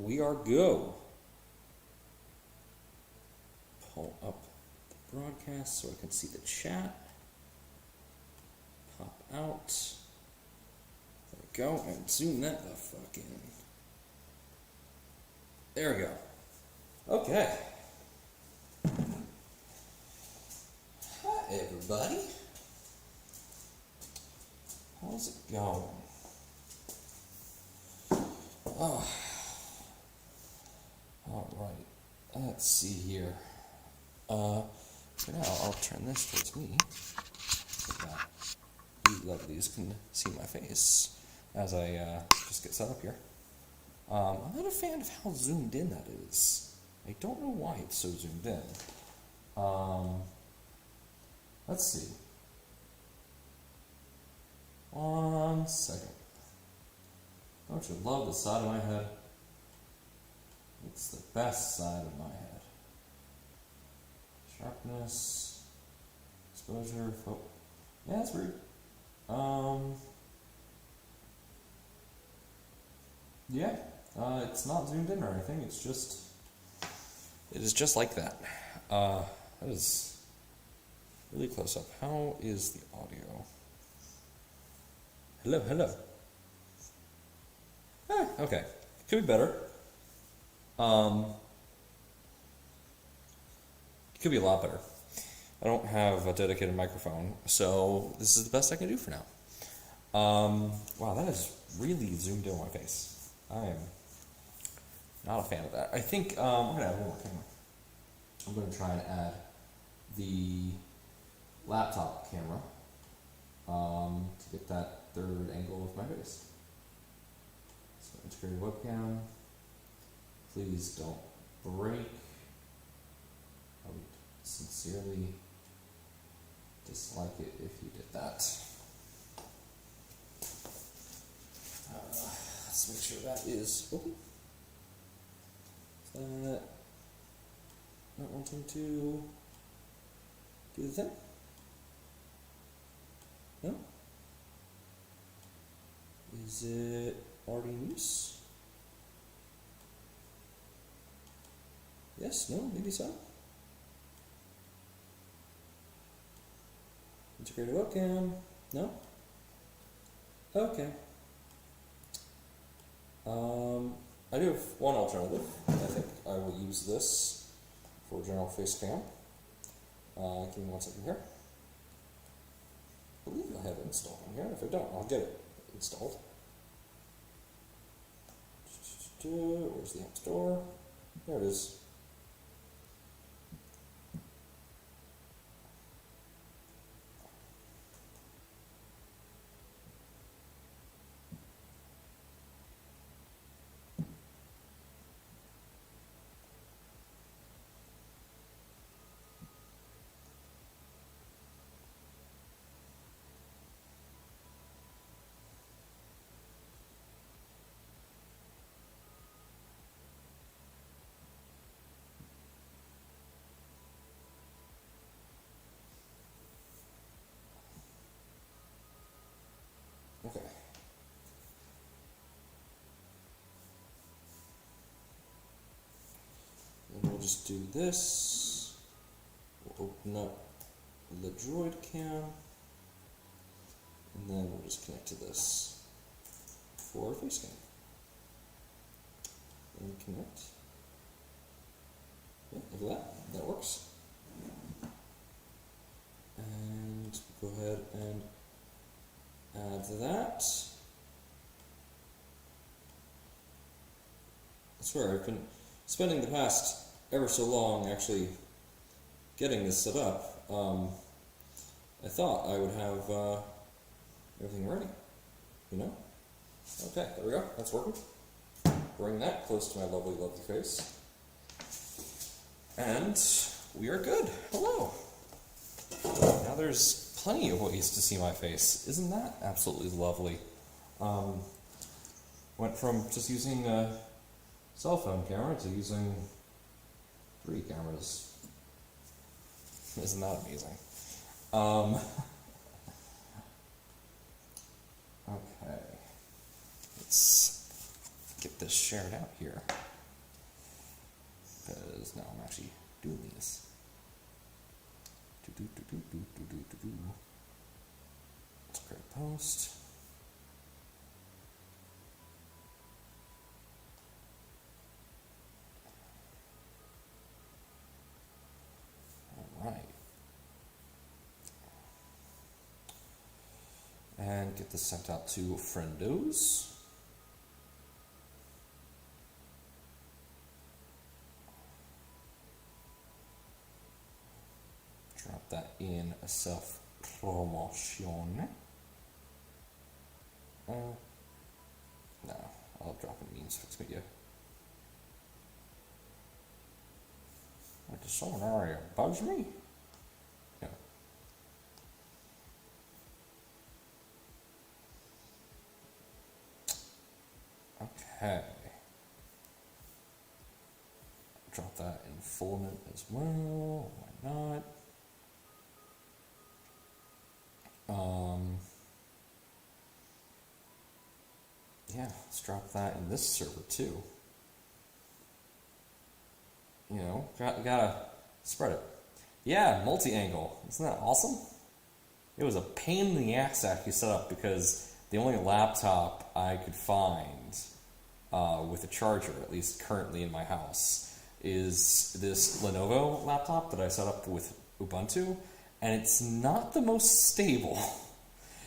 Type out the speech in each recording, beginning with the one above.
we are go. Pull up the broadcast so I can see the chat. Pop out. There we go, and zoom that the fuck in. There we go. Okay. Hi, everybody. How's it going? Oh. All right. Let's see here. For now, I'll turn this towards me so that you lovelies can see my face as I just get set up here. I'm not a fan of how zoomed in that is. I don't know why it's so zoomed in. Let's see. 1 second. Don't you love the side of my head? It's the best side of my head. Sharpness, exposure, yeah, that's weird. Yeah, it's not zoomed in or anything. It is just like that. That is really close up. How is the audio? Hello, hello. Okay, could be better. Could be a lot better. I don't have a dedicated microphone, so this is the best I can do for now. Wow, that is really zoomed in on my face. I am not a fan of that. I think I'm going to add one more camera. I'm going to try and add the laptop camera to get that third angle of my face. So integrated webcam. Please don't break. I would sincerely dislike it if you did that. Let's make sure that is open. Is that not wanting to do the thing? No? Is it already in use? Yes, no, maybe so. Integrated webcam, no? Okay. I do have one alternative. I think I will use this for general face cam. Give me 1 second here. I believe I have it installed on here. If I don't, I'll get it installed. Where's the App Store? There it is. Okay. And we'll just do this. We'll open up the Droid cam. And then we'll just connect to this for face cam. And connect. Yeah, look at that. That works. And go ahead and add that. I swear, I've been spending the past ever so long actually getting this set up. I thought I would have everything ready, you know? Okay, there we go, that's working. Bring that close to my lovely, lovely face. And we are good. Hello. Now there's plenty of ways to see my face. Isn't that absolutely lovely? Went from just using a cell phone camera to using 3 cameras. Isn't that amazing? Okay. Let's get this shared out here. because now I'm actually doing these. Let's create a post. All right. And get this sent out to friendos. Drop that in a self-promotion. No, I'll drop in means fix media. Like the solar area bugs me. Yeah. Okay. Drop that in filament as well. Why not? Yeah, let's drop that in this server too. You know, gotta spread it. Yeah, multi-angle. Isn't that awesome? It was a pain in the ass to actually set up because the only laptop I could find with a charger, at least currently in my house, is this Lenovo laptop that I set up with Ubuntu, and it's not the most stable.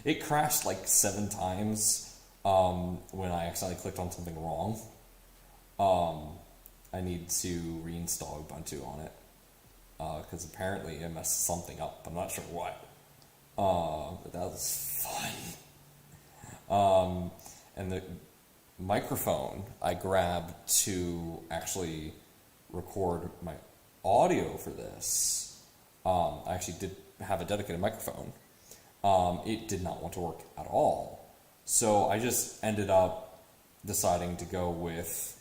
It crashed like 7 times when I accidentally clicked on something wrong. I need to reinstall Ubuntu on it because apparently it messed something up. I'm not sure what. But that was fun. And the microphone I grabbed to actually record my audio for this, I actually did have a dedicated microphone. It did not want to work at all. So I just ended up deciding to go with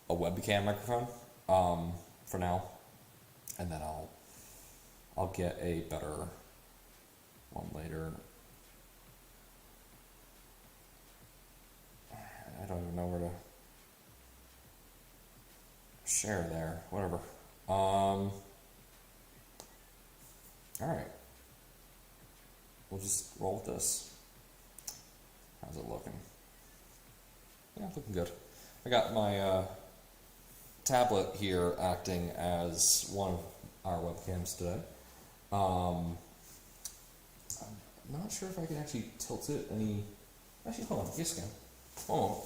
a webcam microphone for now, and then I'll get a better one later. I don't even know where to share there. Whatever. All right. We'll just roll with this. How's it looking? Yeah, looking good. I got my tablet here acting as one of our webcams today. I'm not sure if I can actually tilt it any. Actually, hold on. Yes, I can. Hold on.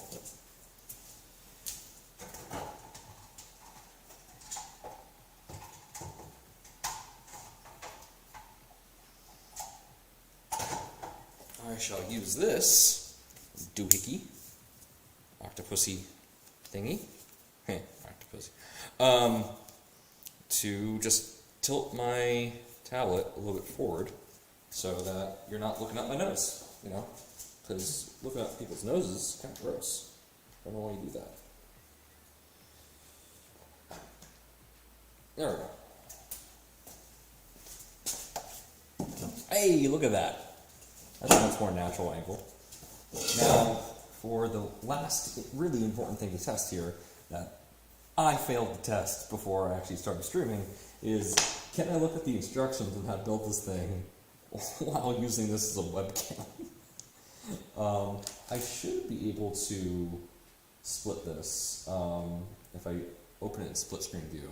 I shall use this doohickey, octopusy thingy, octopusy, to just tilt my tablet a little bit forward so that you're not looking up my nose, you know, because looking at people's noses is kind of gross. I don't know why you do that. There we go. Hey, look at that. That's a much more natural angle. Now, for the last really important thing to test here that I failed to test before I actually started streaming is, can I look at the instructions on how to build this thing while using this as a webcam? I should be able to split this if I open it in split screen view.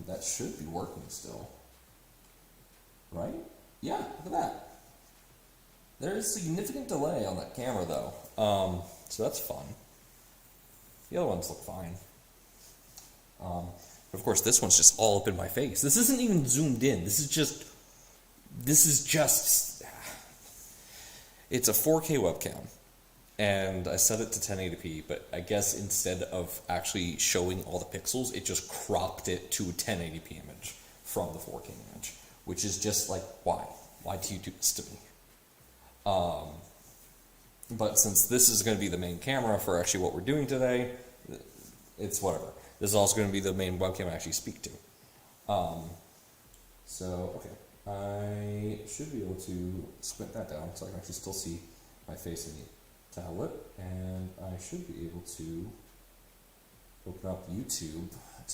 That should be working still. Right? Yeah, look at that. There is significant delay on that camera though, so that's fun. The other ones look fine. But of course this one's just all up in my face. This isn't even zoomed in, this is just, it's a 4K webcam. And I set it to 1080p, but I guess instead of actually showing all the pixels, it just cropped it to a 1080p image from the 4K image. Which is just like, why? Why do you do this to me? But since this is going to be the main camera for actually what we're doing today, it's whatever. This is also going to be the main webcam I actually speak to. So, okay. I should be able to squint that down so I can actually still see my face in the tablet. And I should be able to open up YouTube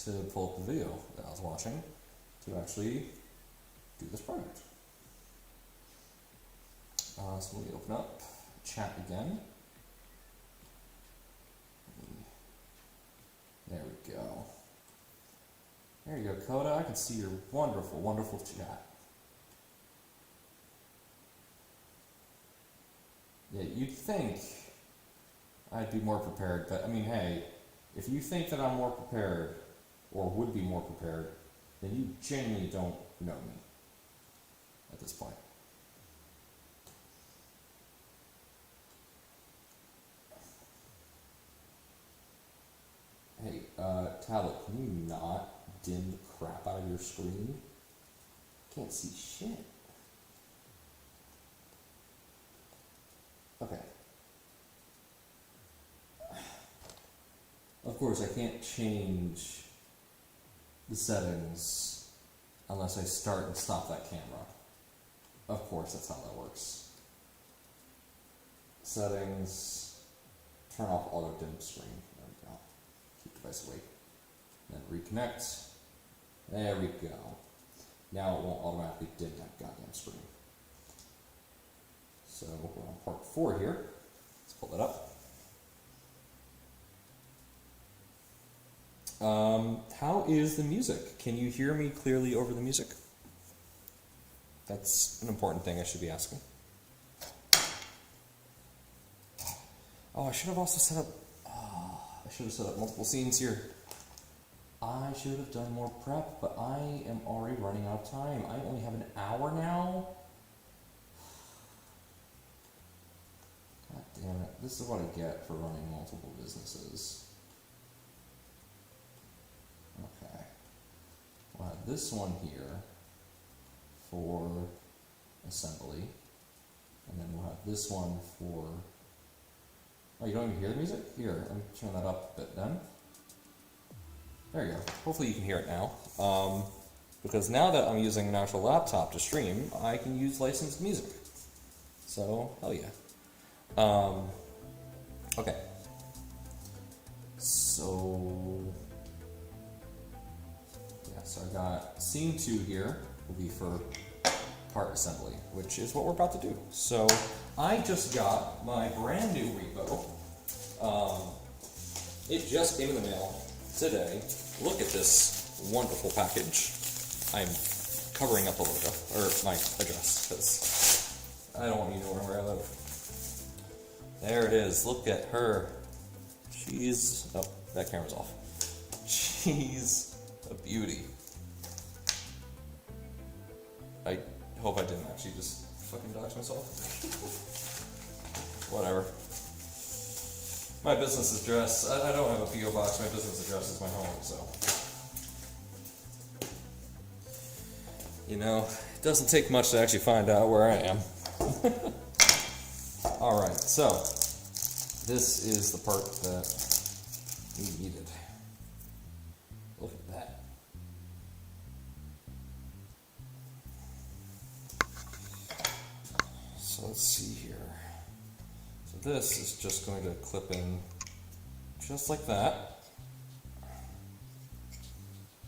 to pull up the video that I was watching to actually do this project. So let me open up chat again. There we go. There you go, Coda. I can see your wonderful, wonderful chat. Yeah, you'd think I'd be more prepared, but I mean, hey, if you think that I'm more prepared, or would be more prepared, then you genuinely don't know me at this point. Hey, Tablet, can you not dim the crap out of your screen? Can't see shit. Okay. Of course, I can't change the settings unless I start and stop that camera. Of course, that's how that works. Settings, turn off auto dim screen. There we go. Keep device awake. Then reconnect. There we go. Now it won't automatically dim that goddamn screen. So we're on part 4 here. Let's pull that up. How is the music? Can you hear me clearly over the music? That's an important thing I should be asking. Oh, I should have also set up... I should have set up multiple scenes here. I should have done more prep, but I am already running out of time. I only have an hour now. God damn it. This is what I get for running multiple businesses. Okay. We'll have this one here for assembly. And then we'll have this one for... Oh, you don't even hear the music? Here, let me turn that up a bit then. There you go. Hopefully you can hear it now. Because now that I'm using an actual laptop to stream, I can use licensed music. So, hell yeah. Okay. So... yeah, so I got scene 2 here will be for part assembly, which is what we're about to do. So, I just got my brand new repo. It just came in the mail today. Look at this wonderful package. I'm covering up the logo, or my address, because I don't want you to know where I live. There it is. Look at her. She's... oh, that camera's off. She's a beauty. I hope I didn't actually just fucking dox myself. Whatever. My business address, I don't have a P.O. box, my business address is my home, so. You know, it doesn't take much to actually find out where I am. Alright, so, this is the part that we needed. Look at that. So let's see here. So this is just going to clip in just like that.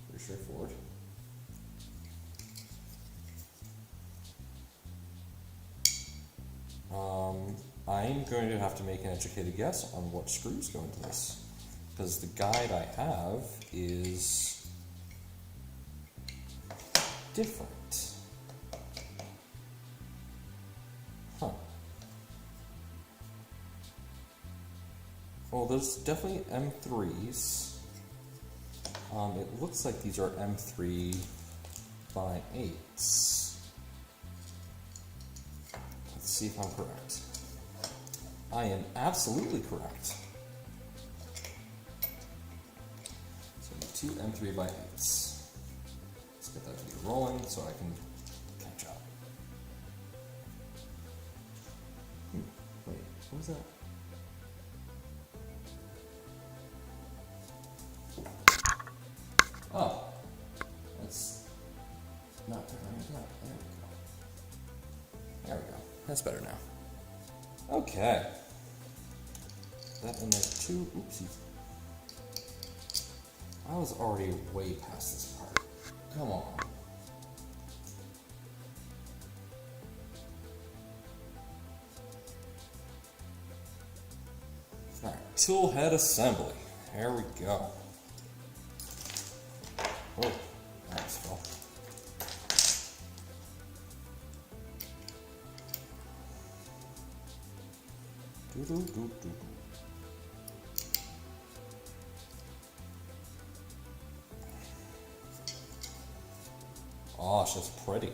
Pretty straightforward. I'm going to have to make an educated guess on what screws go into this, because the guide I have is different. Huh. Well, there's definitely M3s. It looks like these are M3 by 8s. Let's see if I'm correct. I am absolutely correct. So 2 M3 by 8s. Let's get that video rolling so I can catch up. Wait, what was that? Oh, that's not turning it up. There we go. There we go. That's better now. Okay. That in there too. Oopsie. I was already way past this part. Come on. Alright, tool head assembly. There we go. Oh, that was fell. Do. Oh, she's pretty.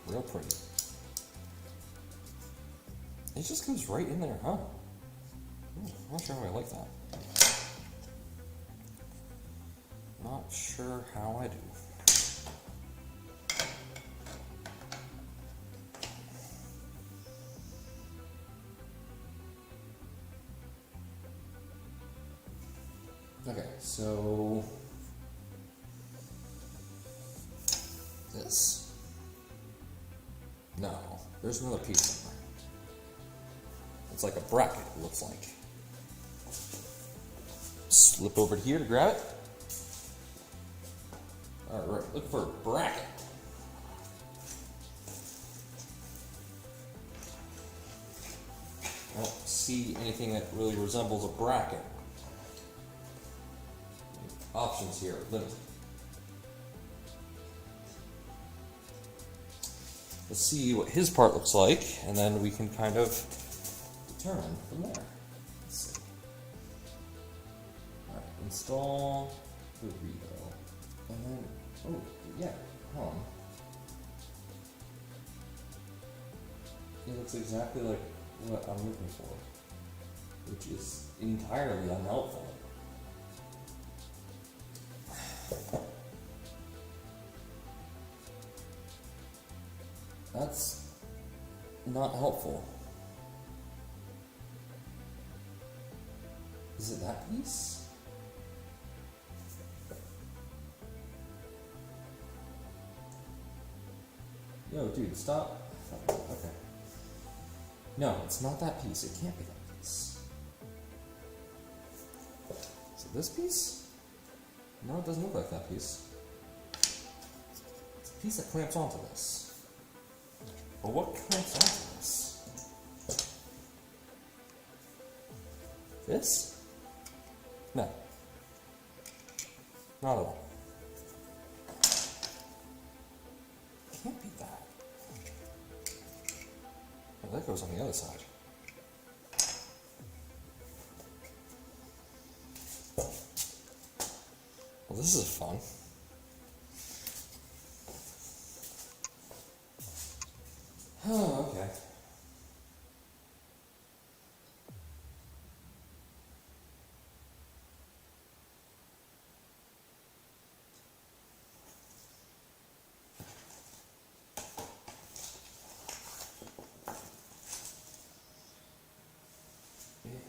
Real pretty. It just goes right in there, huh? Ooh, I'm not sure how I like that. Not sure how I do. Okay, so this? No, there's another piece in there. It's like a bracket, it looks like. Slip over here to grab it. Alright, look for a bracket. I don't see anything that really resembles a bracket. Options here, limited. Let's see what his part looks like, and then we can kind of determine from there. Let's see. Alright, install the repo. And then, oh, yeah, hold on. It looks exactly like what I'm looking for, which is entirely unhelpful. That's not helpful. Is it that piece? Yo, dude, stop. Okay. No, it's not that piece. It can't be that piece. Is it this piece? No, it doesn't look like that piece. It's a piece that clamps onto this. But what clamps onto this? This? No. Not at all. Can't be that. Oh, that goes on the other side. Well, this is fun. Oh, okay.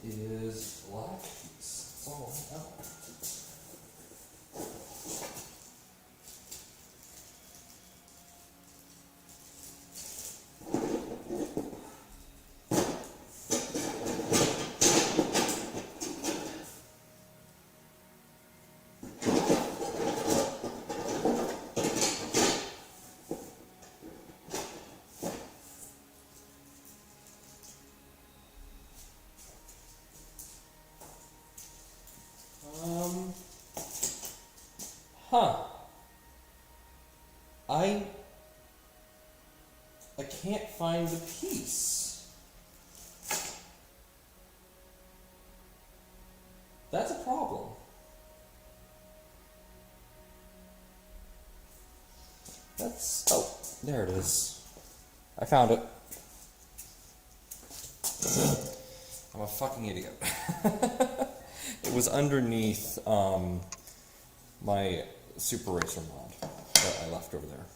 It is black piece. That's all I know. Huh. I can't find the piece. That's a problem. Oh, there it is. I found it. I'm a fucking idiot. It was underneath my Super Racer mod that I left over there.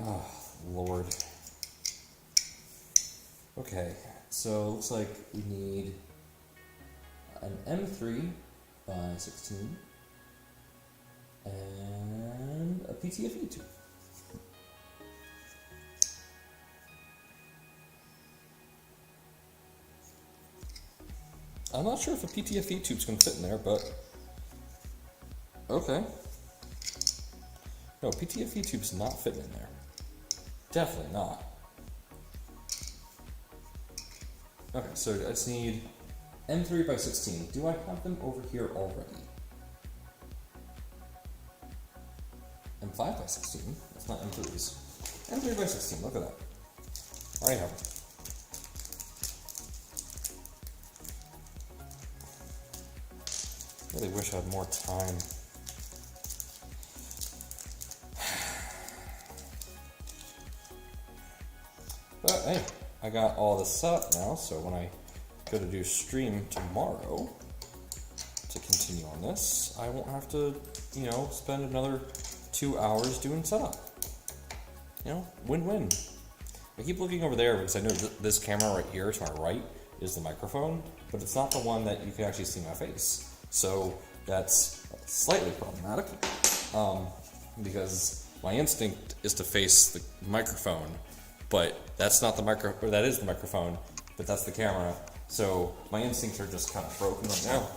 Oh, Lord. Okay, so it looks like we need an M3 by 16 and a PTFE tube. I'm not sure if a PTFE tube's gonna fit in there, but okay. No, PTFE tube's not fitting in there. Definitely not. Okay, so I just need M3x16. Do I have them over here already? M5x16? That's not M3s. M3x16, look at that. Already have them. Really wish I had more time. But hey, I got all this set up now, so when I go to do stream tomorrow to continue on this, I won't have to, spend another 2 hours doing setup. Win-win. I keep looking over there because I know this camera right here to my right is the microphone, but it's not the one that you can actually see my face. So that's slightly problematic, because my instinct is to face the microphone, but that's not the or that is the microphone, but that's the camera. So my instincts are just kind of broken right now.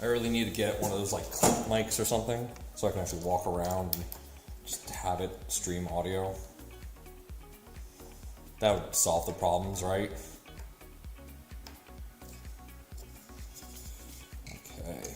I really need to get one of those like clip mics or something, so I can actually walk around and just have it stream audio. That would solve the problems, right? Okay.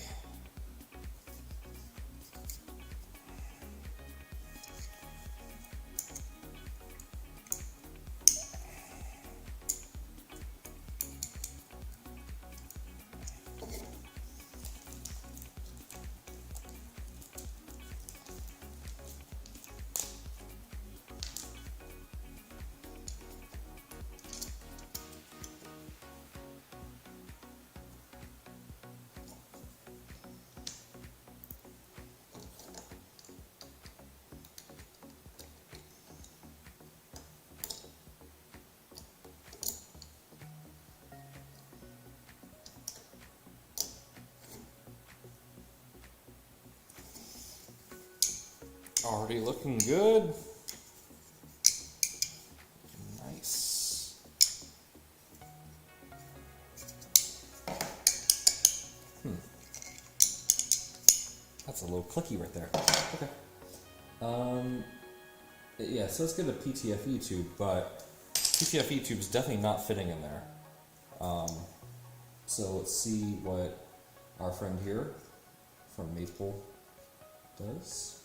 Already looking good. Nice. That's a little clicky right there. Okay. Yeah, so let's get a PTFE tube, but PTFE tube is definitely not fitting in there. So let's see what our friend here from Maple does.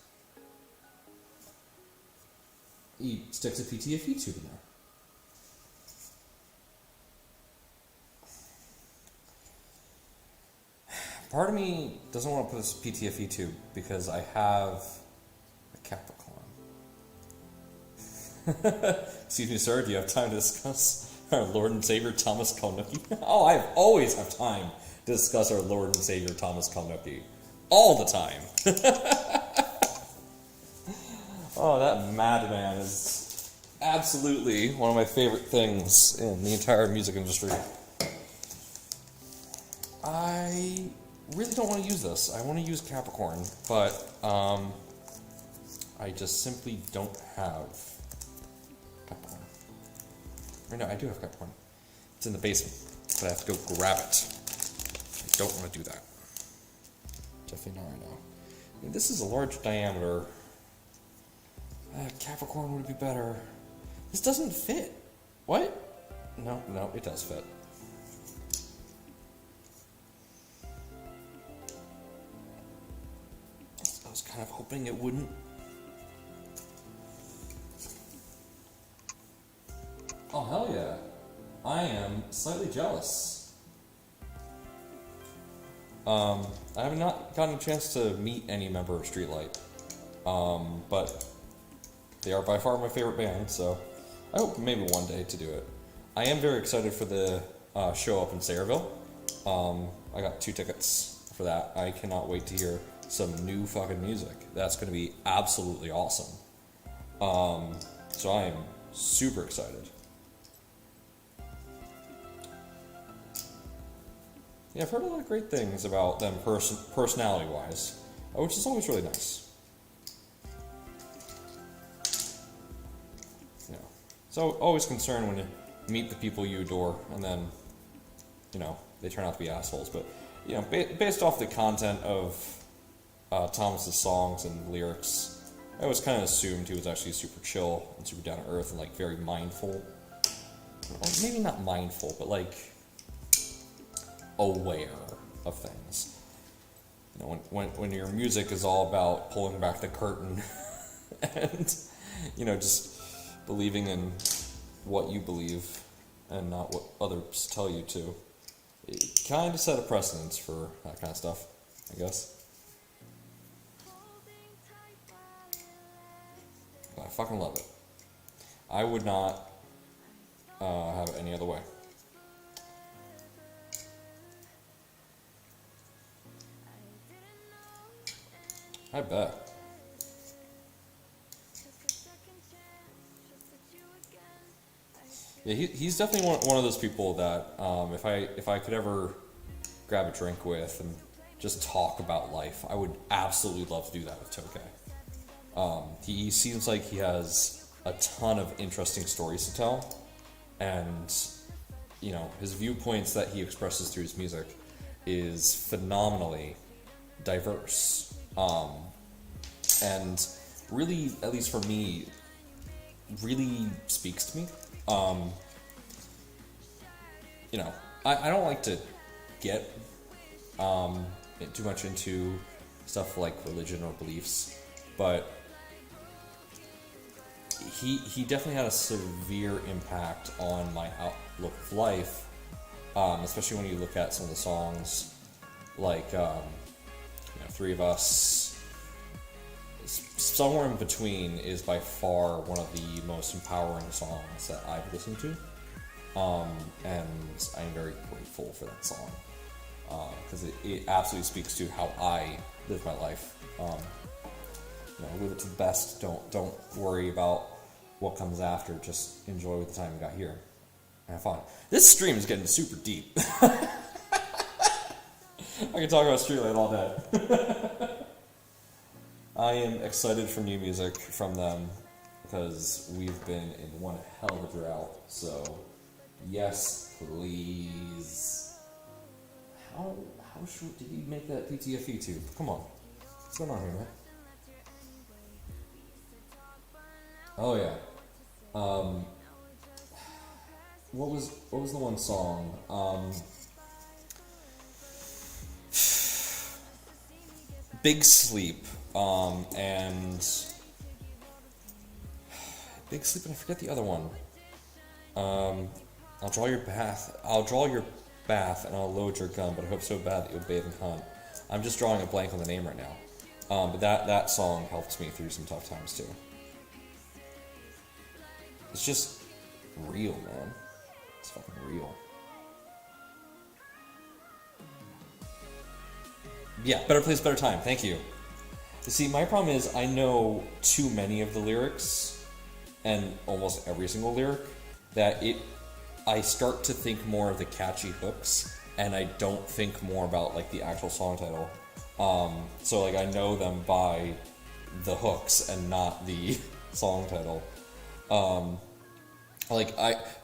He sticks a PTFE tube in there. Part of me doesn't want to put this PTFE tube because I have a Capricorn. Excuse me, sir, do you have time to discuss our Lord and Savior Thomas Kalnucki? Oh, I always have time to discuss our Lord and Savior Thomas Kalnucki. All the time. Oh, that madman is absolutely one of my favorite things in the entire music industry. I really don't want to use this. I want to use Capricorn, but I just simply don't have Capricorn. Or no, I do have Capricorn. It's in the basement, but I have to go grab it. I don't want to do that. Definitely not right now. I mean, this is a large diameter. Capricorn would be better. This doesn't fit. What? No, it does fit. I was kind of hoping it wouldn't. Oh, hell yeah. I am slightly jealous. I have not gotten a chance to meet any member of Streetlight. But they are by far my favorite band, so I hope maybe one day to do it. I am very excited for the show up in Sayreville. I got 2 tickets for that. I cannot wait to hear some new fucking music. That's going to be absolutely awesome. So I am super excited. Yeah, I've heard a lot of great things about them personality-wise, which is always really nice. So always concerned when you meet the people you adore and then they turn out to be assholes. But based off the content of Thomas's songs and lyrics, I always kind of assumed he was actually super chill and super down to earth and like very mindful. Or maybe not mindful, but like aware of things. When your music is all about pulling back the curtain and just believing in what you believe and not what others tell you to, it kind of set a precedence for that kind of stuff, I guess. But I fucking love it. I would not have it any other way. I bet. Yeah, he's definitely one of those people that if I could ever grab a drink with and just talk about life, I would absolutely love to do that with Tokay. He seems like he has a ton of interesting stories to tell, and his viewpoints that he expresses through his music is phenomenally diverse. And really, at least for me, really speaks to me. I don't like to get too much into stuff like religion or beliefs, but he definitely had a severe impact on my outlook of life, especially when you look at some of the songs like Three of Us. Somewhere in Between is by far one of the most empowering songs that I've listened to, and I'm very grateful for that song because it absolutely speaks to how I live my life. Live it to the best. Don't worry about what comes after. Just enjoy the time you got here and have fun. This stream is getting super deep. I can talk about Streetlight all day. I am excited for new music from them because we've been in one hell of a drought. So, yes, please. How short did you make that PTFE tube? Come on, what's going on here, man? Oh yeah. What was the one song? Big Sleep. And Big Sleep, and I forget the other one. I'll draw your bath, and I'll load your gun, but I hope so bad that you'll bathe and hunt. I'm just drawing a blank on the name right now. But that song helped me through some tough times too. It's just real, man. It's fucking real. Yeah, Better Place, Better Time. Thank you. You see, my problem is I know too many of the lyrics, and almost every single lyric, that I start to think more of the catchy hooks, and I don't think more about like the actual song title. So like I know them by the hooks and not the song title.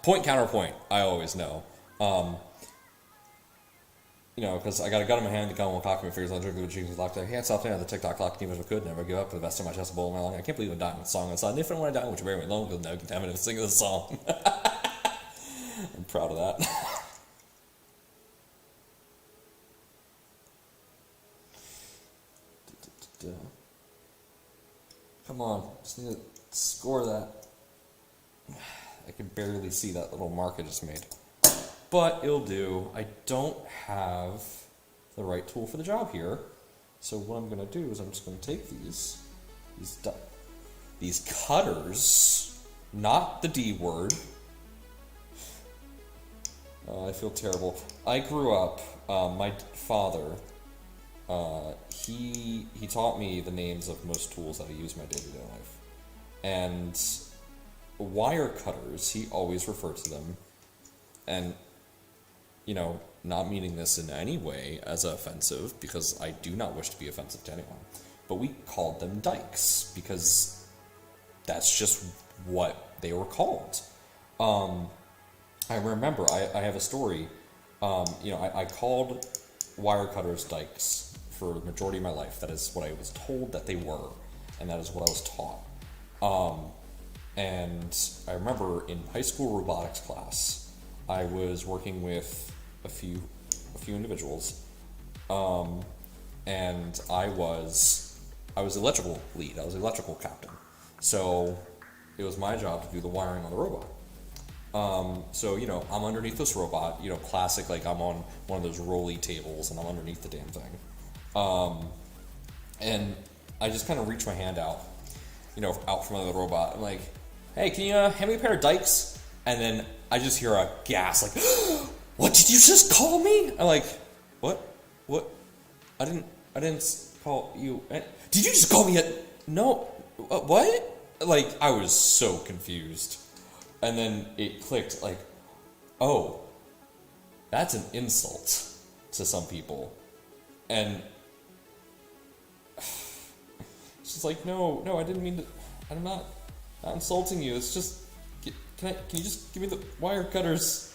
Point counterpoint, I always know. Because I got a gun in my hand, the gun will cock me, figures I'll drink the cheeks locked there. Hands off there, the TikTok clock, even if I could, never give up to the best of my chest, a bowl of my lung. I can't believe I'm dying with a song inside. And if I want to die, would you bury me alone? Because no contaminant is singing this song. I'm proud of that. Come on, just need to score that. I can barely see that little mark I just made. But it'll do. I don't have the right tool for the job here. So what I'm going to do is I'm just going to take these cutters, not the D word. I feel terrible. I grew up, my father, he taught me the names of most tools that I use in my day-to-day life. And wire cutters, he always referred to them, and not meaning this in any way as offensive, because I do not wish to be offensive to anyone, but we called them dikes, because that's just what they were called. I remember, I have a story I called wire cutters dikes for the majority of my life. That is what I was told that they were, and that is what I was taught. And I remember in high school robotics class, I was working with a few individuals, and I was electrical lead. I was electrical captain, so it was my job to do the wiring on the robot. So I'm underneath this robot. Classic, like I'm on one of those rolly tables, and I'm underneath the damn thing. And I just kind of reach my hand out, out from under the robot. I'm like, "Hey, can you hand me a pair of dikes?" And then I just hear a gasp, like, "What did you just call me?" I'm like, "What? What? I didn't call you. Did you just call me a no? What?" Like, I was so confused. And then it clicked, like, oh, that's an insult to some people. And she's like, no, I didn't mean to. I'm not insulting you. It's just, can you just give me the wire cutters?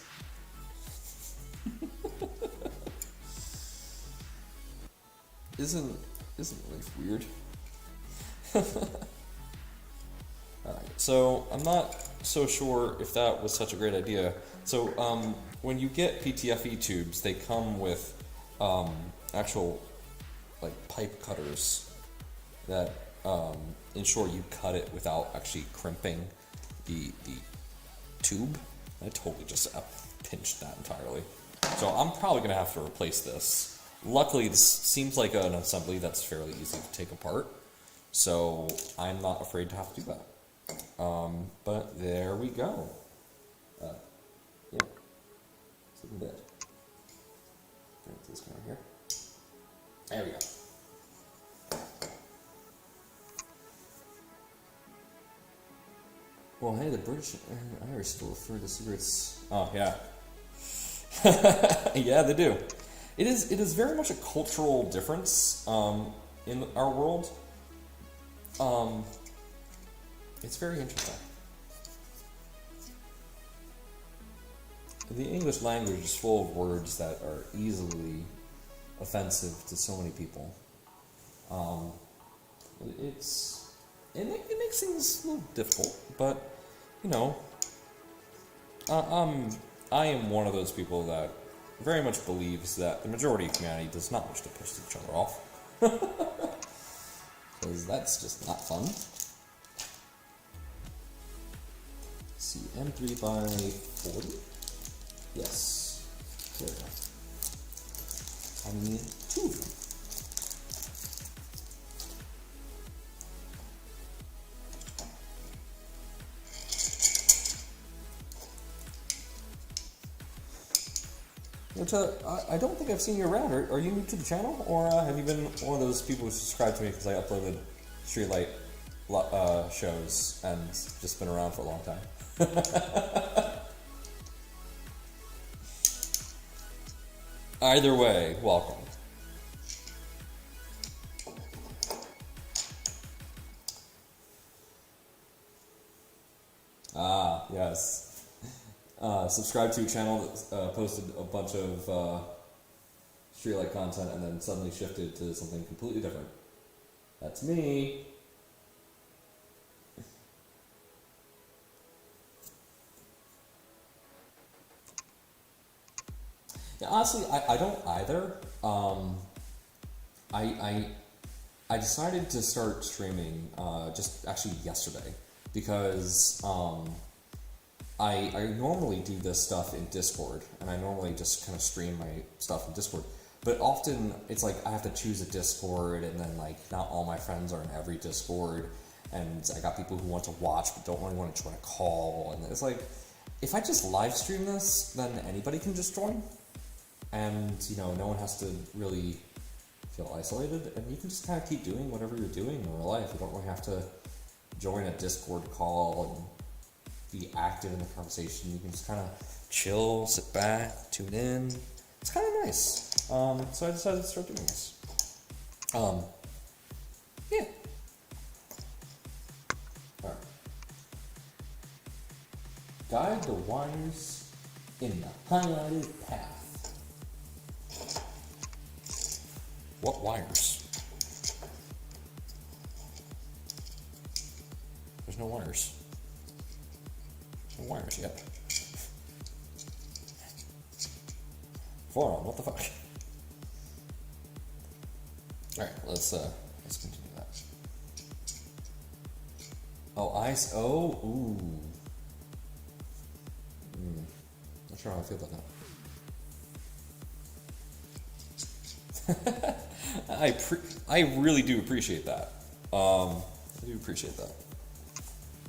Isn't life weird? Alright, so I'm not so sure if that was such a great idea. So when you get PTFE tubes, they come with actual like pipe cutters that ensure you cut it without actually crimping the tube. I totally just pinched that entirely. So I'm probably going to have to replace this. Luckily, this seems like an assembly that's fairly easy to take apart, so I'm not afraid to have to do that. But there we go. Yeah, it's looking good. Bring this guy here. There we go. Well, hey, the British and Irish still refer to cigarettes. Oh, yeah. Yeah, they do. It is very much a cultural difference in our world. It's very interesting. The English language is full of words that are easily offensive to so many people. It makes things a little difficult, but I am one of those people that very much believes that the majority of humanity does not wish to piss each other off, because that's just not fun. Let's see, M3 by 40? Yes. There we go. I need 2 of them. Which, I don't think I've seen you around. Are you new to the channel, or have you been one of those people who subscribed to me because I uploaded Streetlight shows and just been around for a long time? Either way, welcome. Ah, yes. Subscribe to a channel that posted a bunch of Streetlight content and then suddenly shifted to something completely different. That's me. Yeah, honestly, I don't either. I decided to start streaming just actually yesterday because I normally do this stuff in Discord, and I normally just kind of stream my stuff in Discord. But often it's like I have to choose a Discord, and then like not all my friends are in every Discord, and I got people who want to watch but don't really want to join a call, and it's like if I just live stream this, then anybody can just join, and no one has to really feel isolated, and you can just kind of keep doing whatever you're doing in real life. You don't really have to join a Discord call and be active in the conversation. You can just kind of chill, sit back, tune in. It's kind of nice. So I decided to start doing this. Yeah. Alright. Guide the wires in the highlighted path. What wires? There's no wires. No wires yet. Voron, what the fuck? Alright, let's continue that. Oh, ice. Oh, ooh. Not sure how I feel about that. I really do appreciate that. I do appreciate that.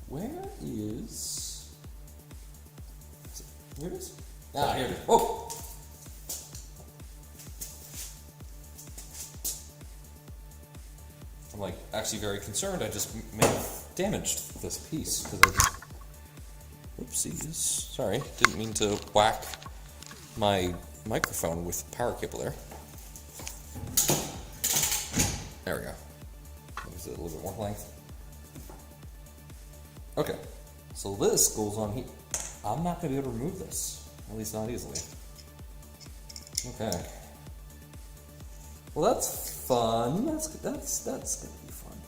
Where is it? Here it is? Ah, here it is. Whoa! I'm like actually very concerned. I just may have damaged this piece because I just. Whoopsies. Sorry, didn't mean to whack my microphone with the power cable there. There we go. Gives it a little bit more length. Okay, so this goes on here. I'm not going to be able to remove this, at least not easily. Okay. Well, that's fun. That's going to be fun.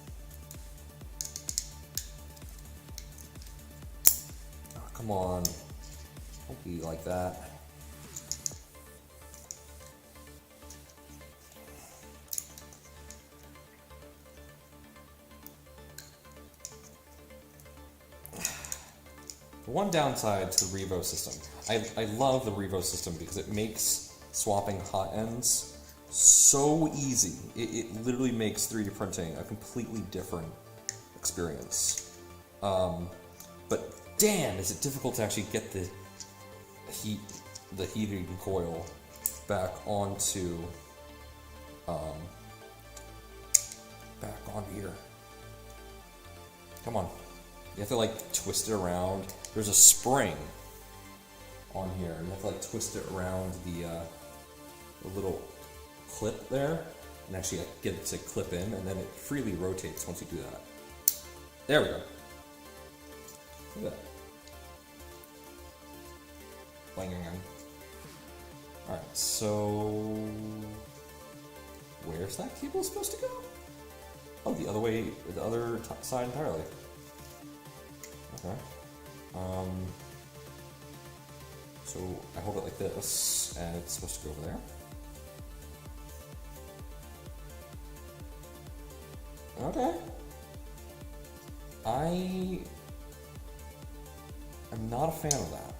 Oh, come on. Don't be like that. The one downside to the Revo system, I love the Revo system because it makes swapping hot ends so easy. It literally makes 3D printing a completely different experience. But damn, is it difficult to actually get the heating coil back onto here. Come on. You have to like twist it around. There's a spring on here. You have to like twist it around the little clip there, and actually get it to clip in, and then it freely rotates once you do that. There we go. Look at that. Alright, so where's that cable supposed to go? Oh, the other way, the other side entirely. Okay. So I hold it like this, and it's supposed to go over there. Okay. I am not a fan of that.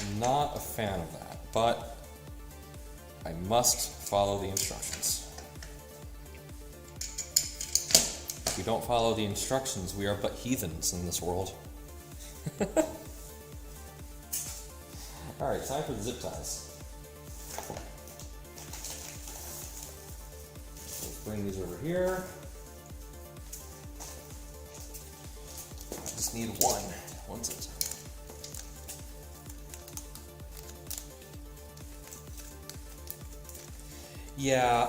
I'm not a fan of that, but I must follow the instructions. If we don't follow the instructions, we are but heathens in this world. Alright, time for the zip ties. Let's bring these over here. I just need one zip tie. Yeah,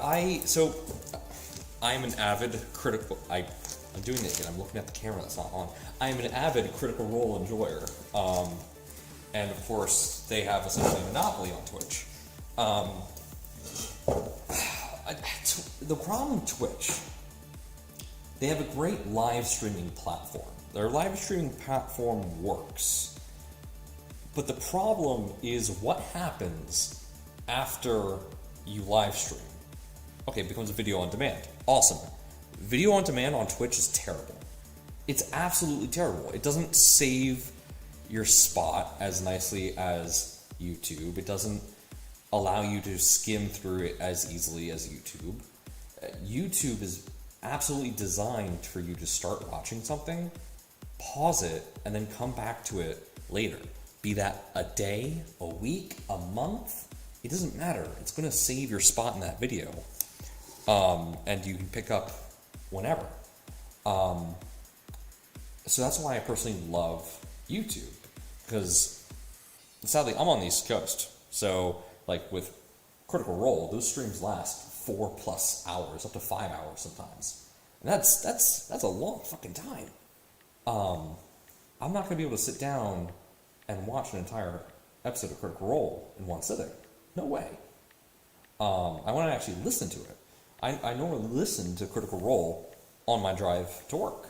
I'm an avid critical. I'm doing it again. I'm looking at the camera that's not on. I'm an avid Critical Role enjoyer, and of course they have essentially a monopoly on Twitch. The problem with Twitch, they have a great live streaming platform. Their live streaming platform works, but the problem is what happens after you live stream. Okay, it becomes a video on demand. Awesome. Video on demand on Twitch is terrible. It's absolutely terrible. It doesn't save your spot as nicely as YouTube. It doesn't allow you to skim through it as easily as YouTube. YouTube is absolutely designed for you to start watching something, pause it, and then come back to it later. Be that a day, a week, a month, it doesn't matter. It's going to save your spot in that video. And you can pick up whenever. So that's why I personally love YouTube, because sadly I'm on the East Coast, so like with Critical Role, those streams last 4+ hours, up to 5 hours sometimes, and that's a long fucking time. I'm not gonna be able to sit down and watch an entire episode of Critical Role in one sitting. No way. I want to actually listen to it. I normally listen to Critical Role on my drive to work.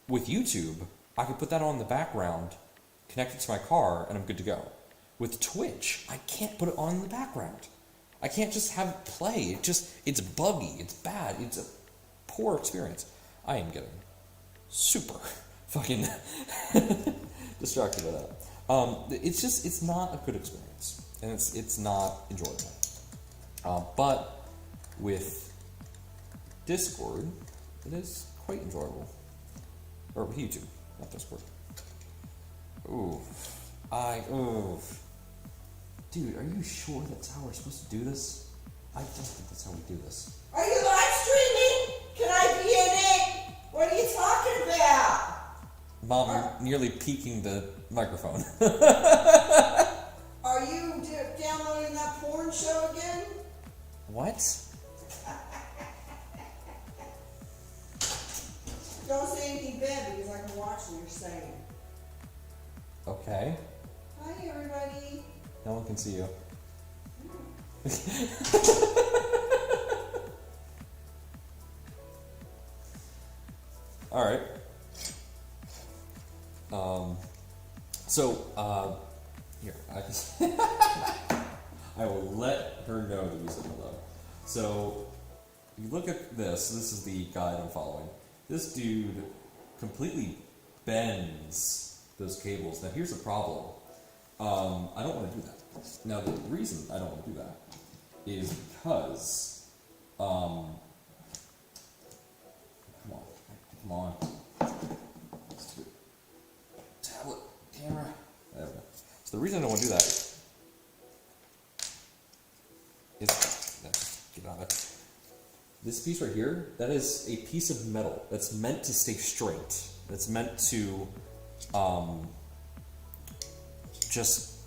With YouTube, I could put that on in the background, connect it to my car, and I'm good to go. With Twitch, I can't put it on in the background. I can't just have it play. It's buggy. It's bad. It's a poor experience. I am getting super fucking distracted by that. It's not a good experience, and it's not enjoyable. But with Discord, it is quite enjoyable. Or with YouTube, not Discord. Ooh. Dude, are you sure that's how we're supposed to do this? I don't think that's how we do this. Are you live streaming? Can I be in it? What are you talking about? Mom, you're nearly peeking the microphone. Are you downloading that porn show again? What? Don't say anything bad because I can watch what you're saying. Okay. Hi, everybody. No one can see you. All right. Here, I will let her know that we said hello. So, you look at this. This is the guide I'm following. This dude completely bends those cables. Now, here's the problem. I don't want to do that. Now, the reason I don't want to do that is because, come on. Stupid tablet camera. There we go. So the reason I don't want to do that is, get out of there. This piece right here, that is a piece of metal that's meant to stay straight. That's meant to, just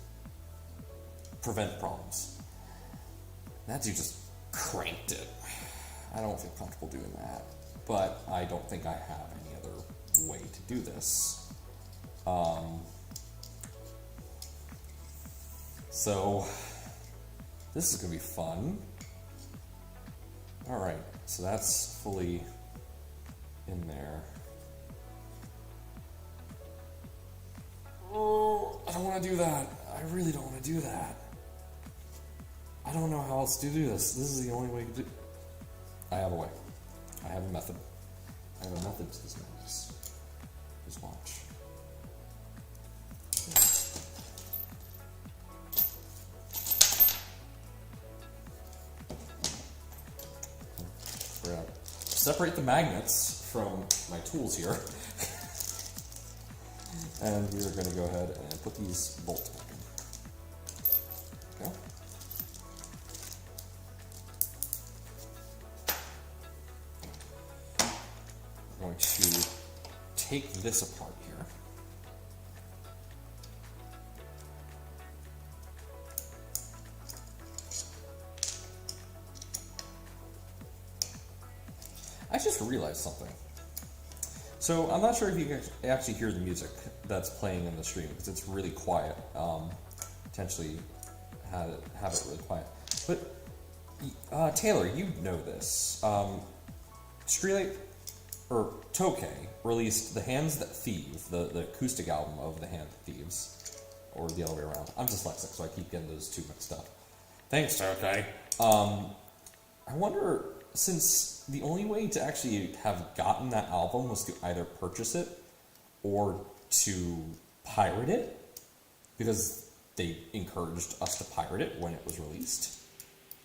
prevent problems. That dude just cranked it. I don't feel comfortable doing that, but I don't think I have any other way to do this. So this is gonna be fun. All right, so that's fully in there. Oh, I don't want to do that. I really don't want to do that. I don't know how else to do this. This is the only way to do. I have a way. I have a method. I have a method to this madness. Just watch. We're gonna separate the magnets from my tools here. And we're going to go ahead and put these bolts back in. Okay. I'm going to take this apart here. I just realized something. So I'm not sure if you can actually hear the music that's playing in the stream because it's really quiet. Potentially have it really quiet. But Taylor, you know this. Streetlight or Tokay released The Hands That Thieve, the acoustic album of The Hand That Thieves, or the other way around. I'm dyslexic, so I keep getting those two mixed up. Thanks, Tokay. I wonder, since the only way to actually have gotten that album was to either purchase it or to pirate it, because they encouraged us to pirate it when it was released.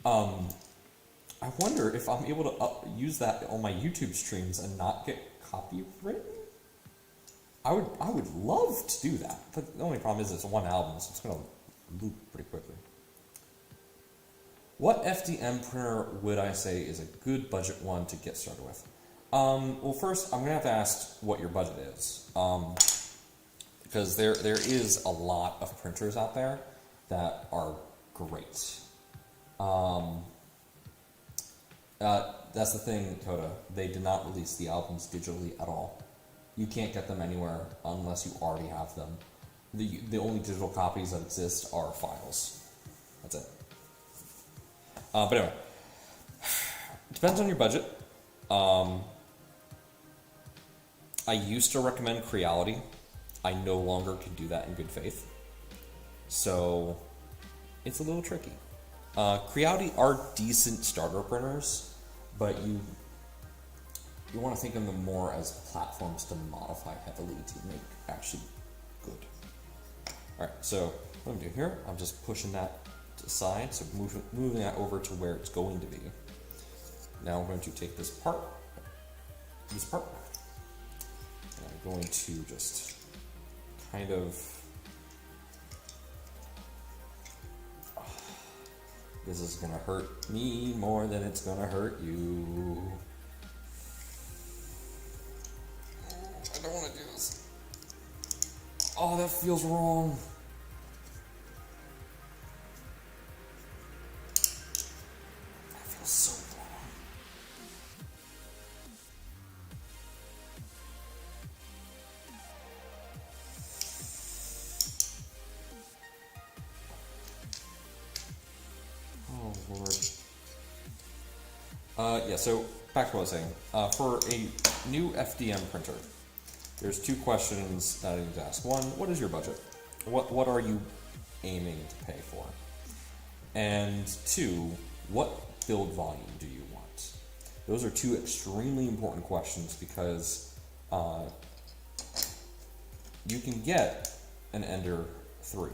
I wonder if I'm able to use that on my YouTube streams and not get copywritten. I would love to do that, but the only problem is it's one album, so it's going to loop pretty quickly. What FDM printer would I say is a good budget one to get started with? Well, first, I'm going to have to ask what your budget is. Because there is a lot of printers out there that are great. That's the thing, Coda. They did not release the albums digitally at all. You can't get them anywhere unless you already have them. The only digital copies that exist are files. That's it. But anyway, depends on your budget. I used to recommend Creality. I no longer can do that in good faith. So it's a little tricky. Creality are decent starter printers, but you want to think of them more as platforms to modify heavily to make actually good. All right, so what I'm doing here, I'm just pushing that aside, so moving that over to where it's going to be. Now I'm going to take this part, and I'm going to just kind of, this is gonna hurt me more than it's gonna hurt you. I don't want to do this. Oh, that feels wrong. That feels so wrong. Oh, Lord. Yeah, so back to what I was saying. For a new FDM printer, there's two questions that I need to ask. One, what is your budget? What are you aiming to pay for? And two, what build volume do you want? Those are two extremely important questions because you can get an Ender 3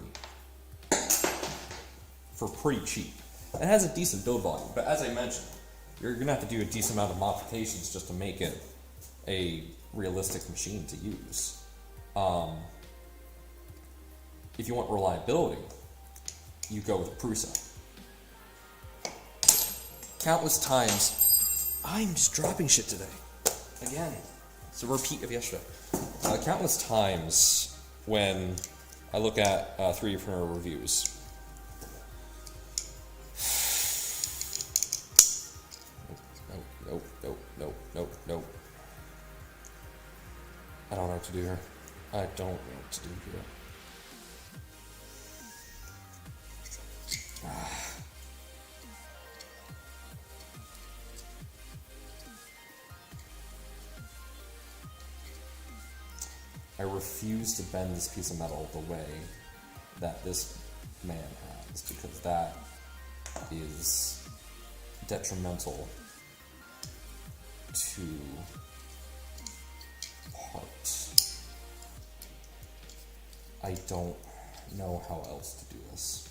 for pretty cheap. It has a decent build volume, but as I mentioned, you're going to have to do a decent amount of modifications just to make it a realistic machine to use. If you want reliability, you go with Prusa. Countless times, I'm just dropping shit today. Again, it's a repeat of yesterday. Countless times when I look at 3D printer reviews, Nope. I don't know what to do here. I don't know what to do here. I refuse to bend this piece of metal the way that this man has, because that is detrimental to parts. I don't know how else to do this.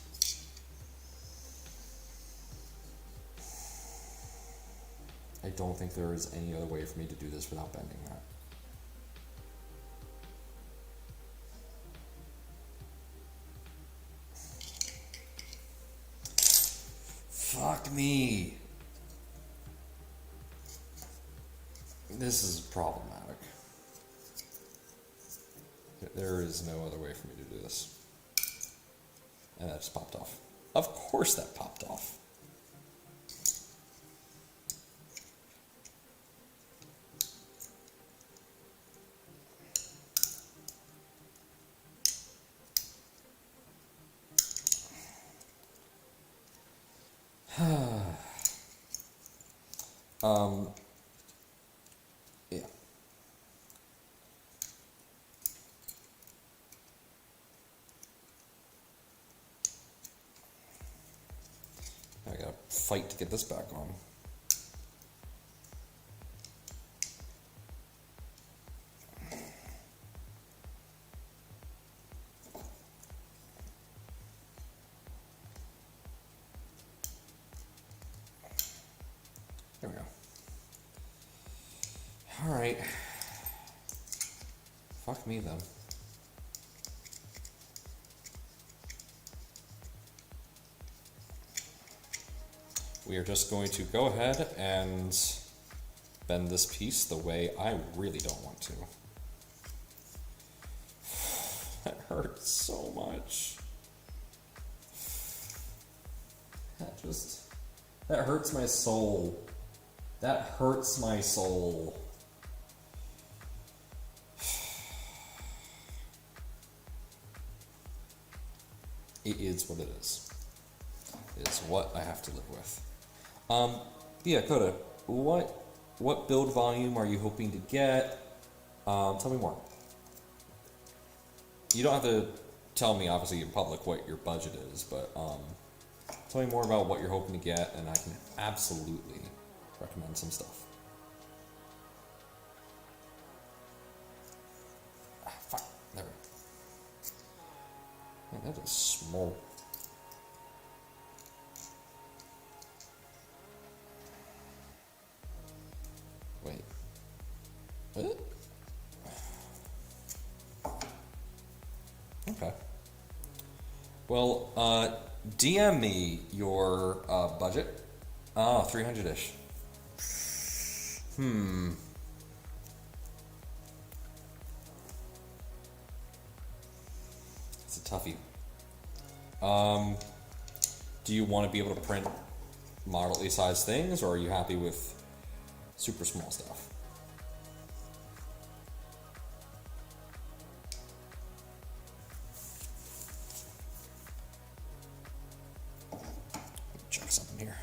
I don't think there is any other way for me to do this without bending that. Fuck me. This is problematic. There is no other way for me to do this. And that just popped off. Of course that popped off. Yeah. I gotta fight to get this back on. There we go. Alright. Fuck me then. We are just going to go ahead and bend this piece the way I really don't want to. That hurts so much. That hurts my soul. That hurts my soul. It is what it is. It is what I have to live with. Yeah, Coda, what build volume are you hoping to get? Tell me more. You don't have to tell me, obviously, in public what your budget is, but tell me more about what you're hoping to get, and I can absolutely recommend some stuff. Ah, fuck. There we go. Man, that is small. Wait. What? Okay. Well, DM me your budget. 300-ish. It's a toughie. Do you want to be able to print moderately sized things, or are you happy with super small stuff? Check something here.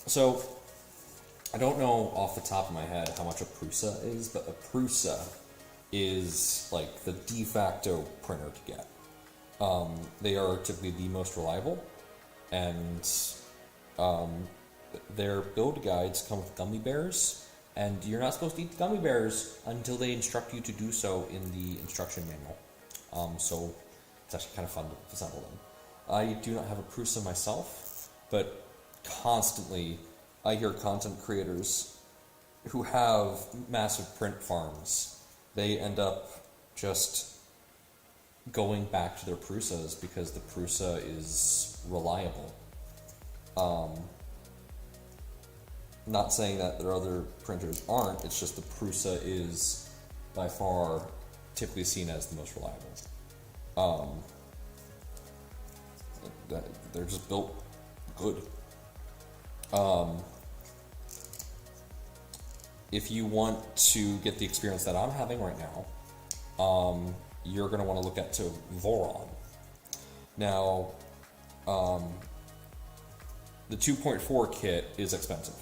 So, I don't know off the top of my head how much a Prusa is, but a Prusa is like the de facto printer to get. They are typically the most reliable, and their build guides come with gummy bears, and you're not supposed to eat the gummy bears until they instruct you to do so in the instruction manual. So it's actually kind of fun to assemble them. I do not have a Prusa myself, but constantly I hear content creators who have massive print farms. They end up just going back to their Prusas because the Prusa is reliable. Not saying that their other printers aren't, it's just the Prusa is by far typically seen as the most reliable. They're just built good. If you want to get the experience that I'm having right now, you're going to want to look at to Voron. Now, the 2.4 kit is expensive.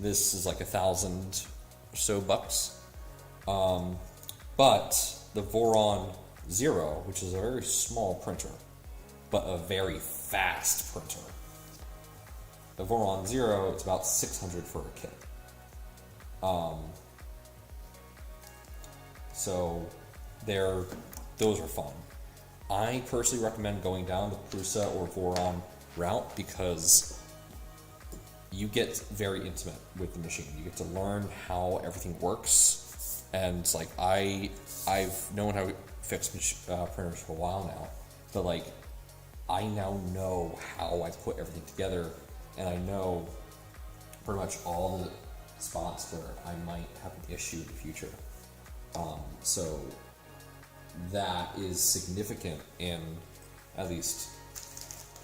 This is like $1,000 or so bucks. But the Voron Zero, which is a very small printer, but a very fast printer. The Voron Zero, it's about $600 for a kit. So those are fun. I personally recommend going down the Prusa or Voron route because you get very intimate with the machine. You get to learn how everything works, and it's like I've known how to fix printers for a while now, but like I now know how I put everything together, and I know pretty much all the spots where I might have an issue in the future. So that is significant in, at least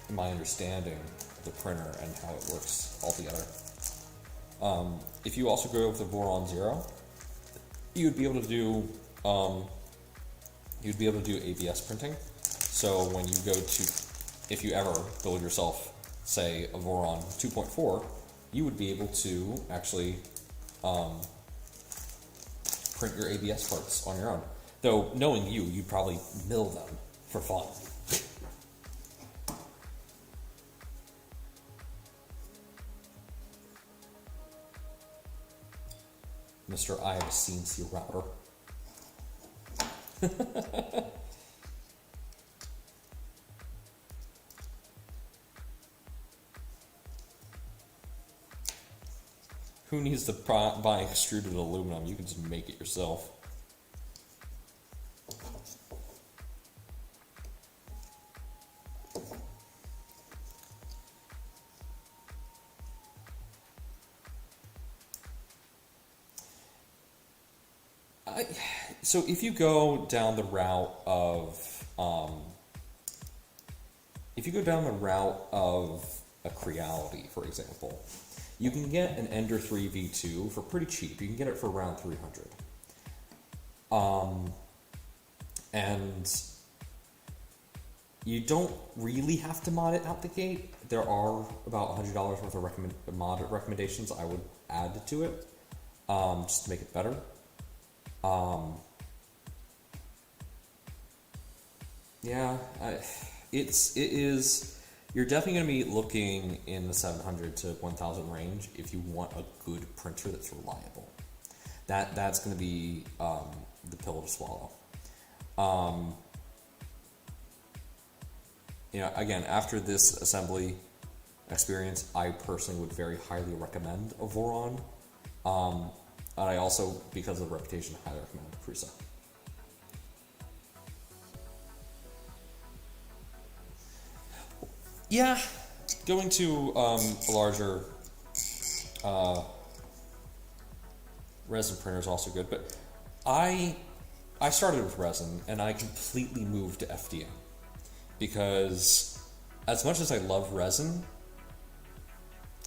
in my understanding of the printer and how it works altogether. If you also go with the Voron Zero, you'd be able to do ABS printing. So when you go to, if you ever build yourself, say, a Voron 2.4, you would be able to actually print your ABS parts on your own. Though, knowing you, you'd probably mill them for fun. Mr. I have a CNC router. Who needs to buy extruded aluminum? You can just make it yourself. So if you go down the route of a Creality, for example, you can get an Ender 3 V2 for pretty cheap. You can get it for around 300. And you don't really have to mod it out the gate. There are about $100 worth of mod recommendations I would add to it, just to make it better. Yeah, it is. You're definitely going to be looking in the 700 to 1,000 range if you want a good printer that's reliable. That's going to be the pill to swallow. Again, after this assembly experience, I personally would very highly recommend a Voron. And I also, because of the reputation, highly recommend a Prusa. Yeah, going to a larger resin printer is also good, but I started with resin and I completely moved to FDM because as much as I love resin,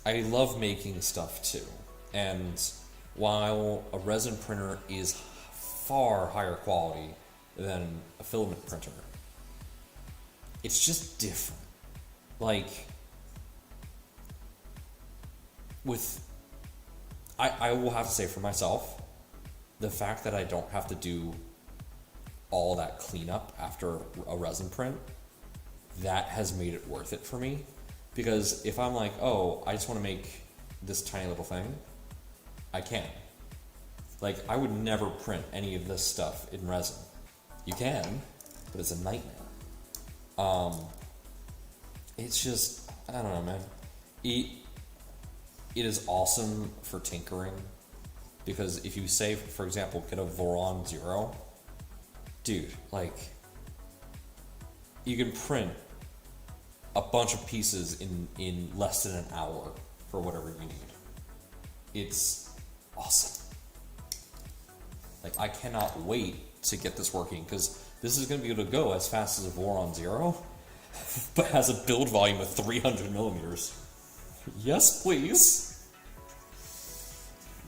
I love making stuff too. And while a resin printer is far higher quality than a filament printer, it's just different. Like, I will have to say for myself, the fact that I don't have to do all that cleanup after a resin print, that has made it worth it for me. Because if I'm like, oh, I just want to make this tiny little thing, I can. Like, I would never print any of this stuff in resin. You can, but it's a nightmare. It's just, I don't know, man. It is awesome for tinkering, because if you say, for example, get a Voron 0, dude, like, you can print a bunch of pieces in less than an hour for whatever you need. It's awesome. Like, I cannot wait to get this working, because this is going to be able to go as fast as a Voron 0, but has a build volume of 300 millimeters. Yes, please.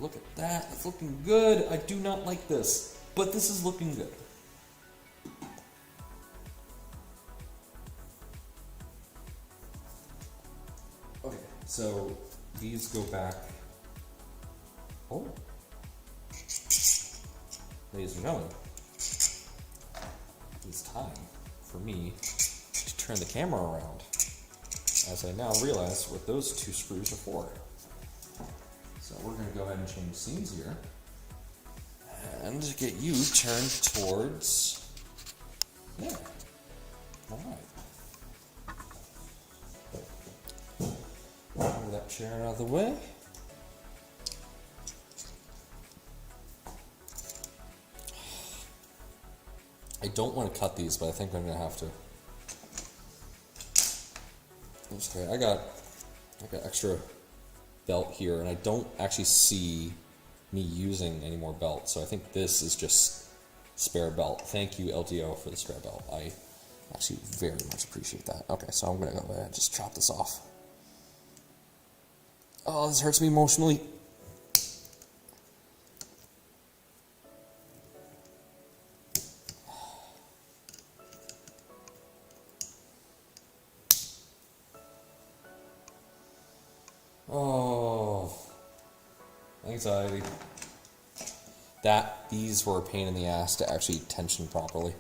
Look at that. It's looking good. I do not like this, but this is looking good. Okay, so these go back. Oh. Ladies and gentlemen, it's time for me to turn the camera around, as I now realize what those two screws are for. So we're going to go ahead and change scenes here and get you turned towards there. Alright. Move that chair out of the way. I don't want to cut these, but I think I'm going to have to. Okay, I got extra belt here, and I don't actually see me using any more belt, so I think this is just spare belt. Thank you, LTO, for the spare belt. I actually very much appreciate that. Okay, so I'm going to go ahead and just chop this off. Oh, this hurts me emotionally. Oh, anxiety. These were a pain in the ass to actually tension properly.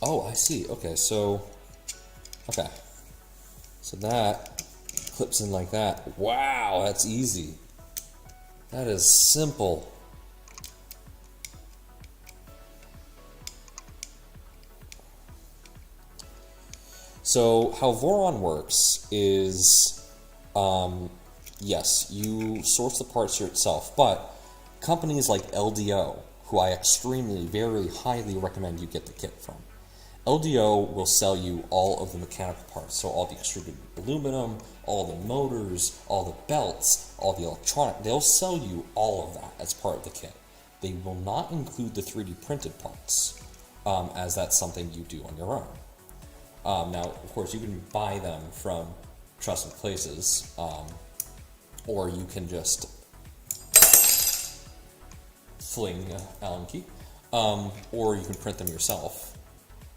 Oh, I see. Okay, so that clips in like that. Wow, that's easy. That is simple. So how Voron works is, yes, you source the parts yourself, but companies like LDO, who I extremely, very highly recommend you get the kit from. LDO will sell you all of the mechanical parts, so all the extruded aluminum, all the motors, all the belts, all the electronic. They'll sell you all of that as part of the kit. They will not include the 3D printed parts, as that's something you do on your own. Now, of course, you can buy them from trusted places, or you can just fling Allen key, or you can print them yourself.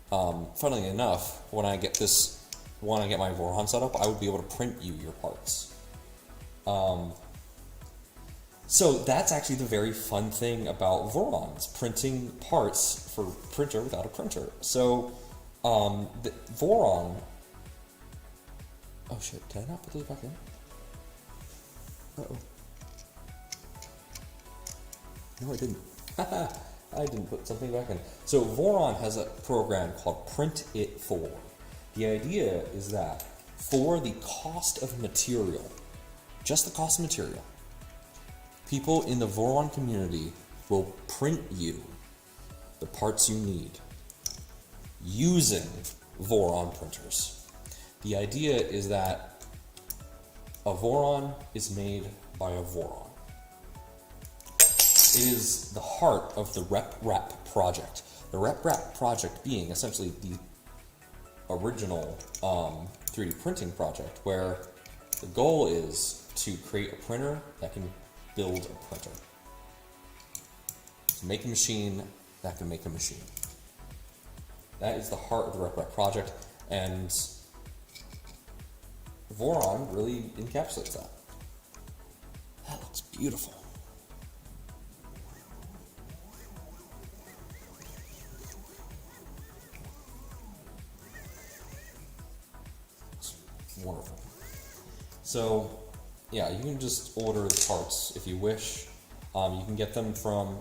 Funnily enough, when I get my Voron set up, I would be able to print you your parts. So that's actually the very fun thing about Voron, is printing parts for printer without a printer. So the Voron. Oh shit! Did I not put those back in? Uh-oh. No, I didn't. I didn't put something back in. So Voron has a program called Print It For. The idea is that for the cost of material, just the cost of material, people in the Voron community will print you the parts you need using Voron printers. The idea is that a Voron is made by a Voron. It is the heart of the RepRap project. The RepRap project being essentially the original 3D printing project, where the goal is to create a printer that can build a printer. To make a machine that can make a machine. That is the heart of the RepRap project, and Voron really encapsulates that. That looks beautiful. Wonderful. So, yeah, you can just order the parts if you wish. You can get them from.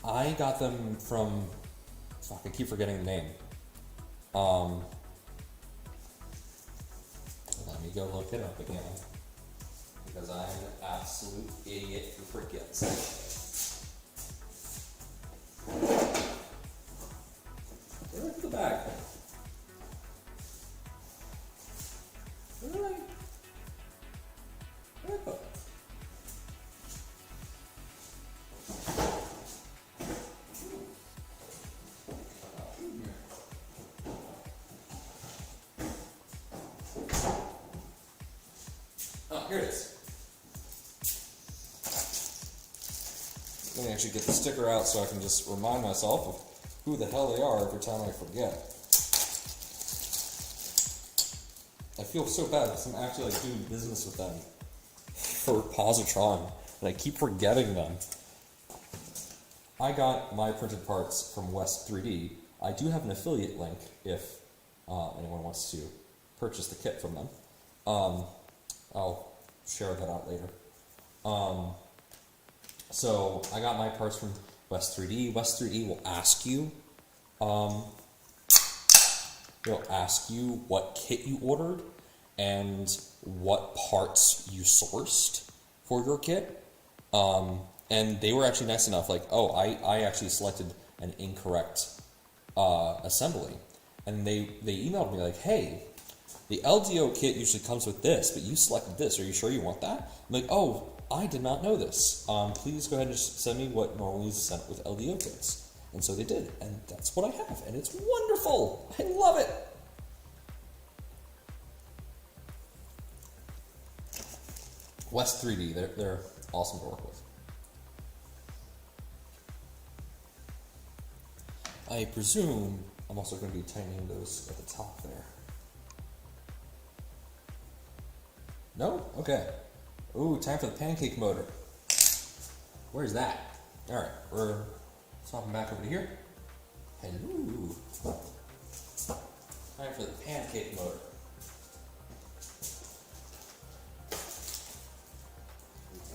I got them from. Fuck, I keep forgetting the name. Let me go look it up again, because I'm an absolute idiot who forgets. Where's the bag? Where did I put it? Oh, here it is. Let me actually get the sticker out so I can just remind myself of who the hell they are every time I forget. I feel so bad because I'm actually like doing business with them for Positron, and I keep forgetting them. I got my printed parts from West 3D. I do have an affiliate link if anyone wants to purchase the kit from them. I'll share that out later. So I got my parts from West 3D. West 3D will ask you, they'll ask you what kit you ordered and what parts you sourced for your kit. And they were actually nice enough, like, oh, I actually selected an incorrect assembly. And they emailed me like, hey, the LDO kit usually comes with this, but you selected this. Are you sure you want that? I'm like, oh, I did not know this. Please go ahead and just send me what normally is sent with LDO kits. And so they did, and that's what I have, and it's wonderful. I love it. West 3D, they're awesome to work with. I presume I'm also going to be tightening those at the top there. No? Okay. Ooh, time for the pancake motor. Where's that? Alright, we're swapping back over to here. Hello. Time for the pancake motor.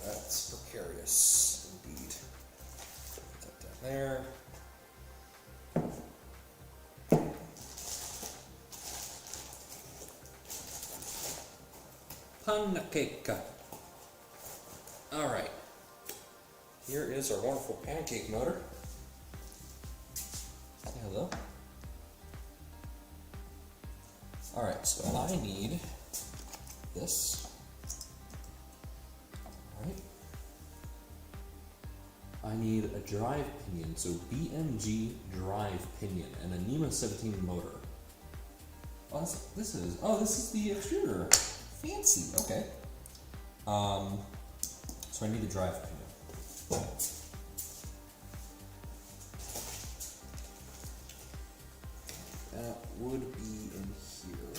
That's precarious indeed. Put that down there. Pancake. Alright. Here is our wonderful pancake motor. Say hello. Alright, so I need this. Alright. I need a drive pinion, so BMG drive pinion and a NEMA 17 motor. Oh, this is the extruder. Fancy, okay. So I need a drive pinion. That would be in here.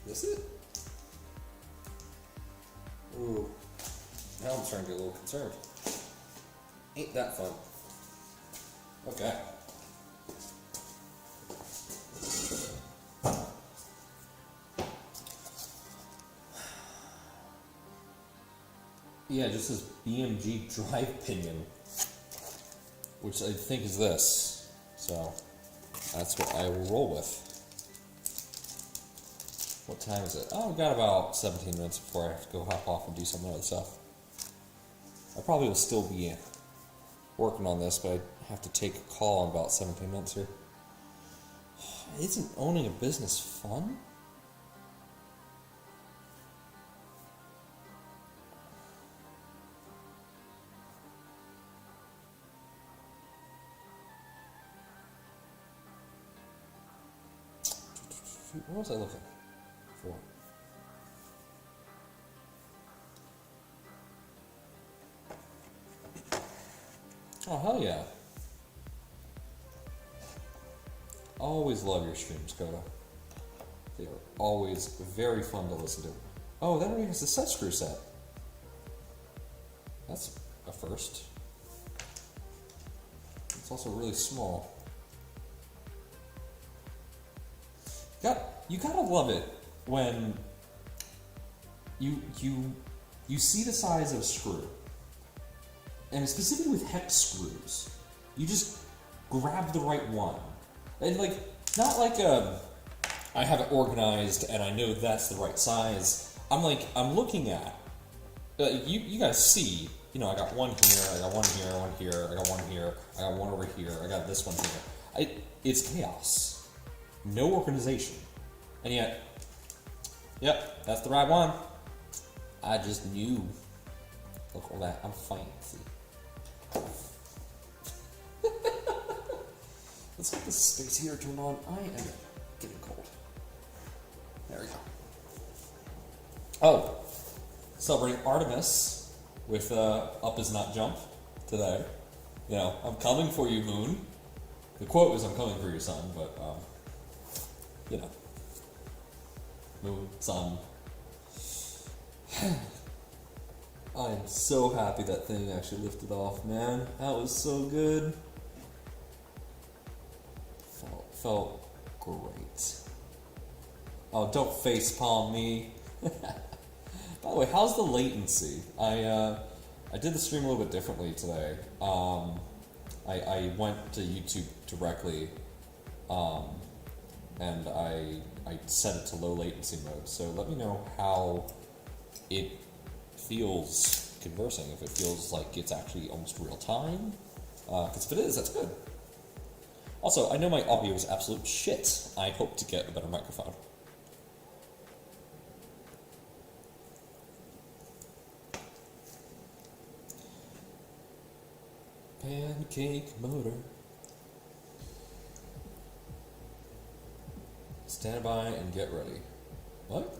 This it? Ooh. Now I'm starting to get a little concerned. Ain't that fun. Okay. Yeah, it just says BMG drive pinion, which I think is this. So that's what I will roll with. What time is it? Oh, I've got about 17 minutes before I have to go hop off and do some other stuff. I probably will still be working on this, but I have to take a call in about 17 minutes here. Isn't owning a business fun? What was I looking for? Oh, hell yeah. Always love your streams, Coda. They are always very fun to listen to. Oh, that already has the set screw set. That's a first. It's also really small. You gotta love it when you see the size of a screw, and specifically with hex screws, you just grab the right one, and like not like I have it organized and I know that's the right size. I'm looking at you guys see, you know, I got one here, I got one here, one here, I got one here, I got one over here, I got this one here. It's chaos, no organization. And yet, yep, that's the right one. I just knew. Look at all that, I'm fancy. Let's get this space heater turned on. I am getting cold. There we go. Oh, celebrating Artemis with Up Is Not Jump today. You know, I'm coming for you, Moon. The quote is, I'm coming for you, son, but, you know. Moon, sun. I'm so happy that thing actually lifted off, man. That was so good. Felt great. Oh, don't facepalm me. By the way, how's the latency? I did the stream a little bit differently today. I went to YouTube directly, and I set it to low latency mode. So let me know how it feels conversing. If it feels like it's actually almost real time, because if it is, that's good. Also, I know my audio is absolute shit. I hope to get a better microphone. Pancake motor. Stand by and get ready. What?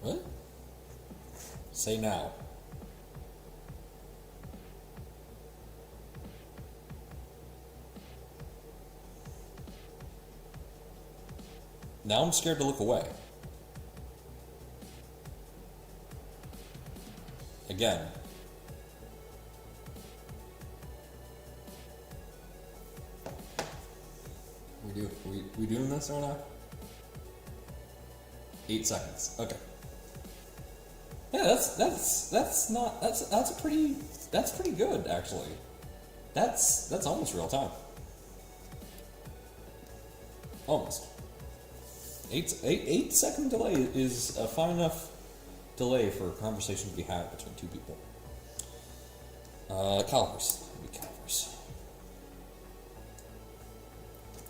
What? Say now. Now I'm scared to look away. Again. We doing this right now? 8 seconds. Okay. Yeah, that's pretty good actually. That's almost real time. Almost. 8 second delay is a fine enough delay for a conversation to be had between two people. Calibers. Calibers.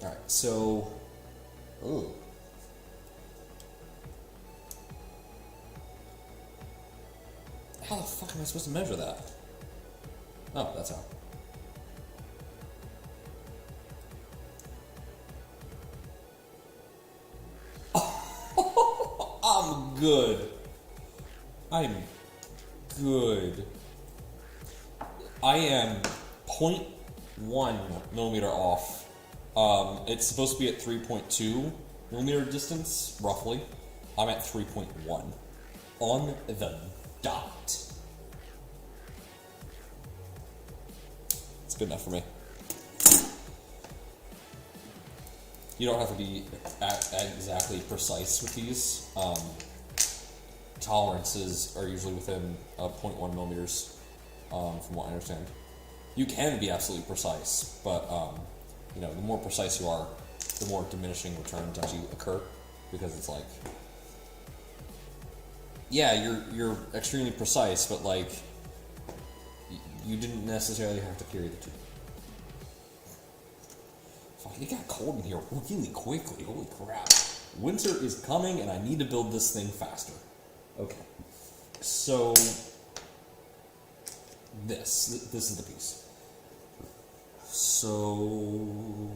Alright, so... Ooh. How the fuck am I supposed to measure that? Oh, that's how. I'm good. I'm good. I am 0.1 millimeter off. It's supposed to be at 3.2 millimeter distance, roughly. I'm at 3.1. On the dot. It's good enough for me. You don't have to be exactly precise with these. Tolerances are usually within 0.1 millimeters, from what I understand. You can be absolutely precise, but you know, the more precise you are, the more diminishing returns actually occur, because it's like, yeah, you're extremely precise, but like, you didn't necessarily have to carry the two. Fuck, it got cold in here really quickly. Holy crap! Winter is coming, and I need to build this thing faster. Okay, so this is the piece. So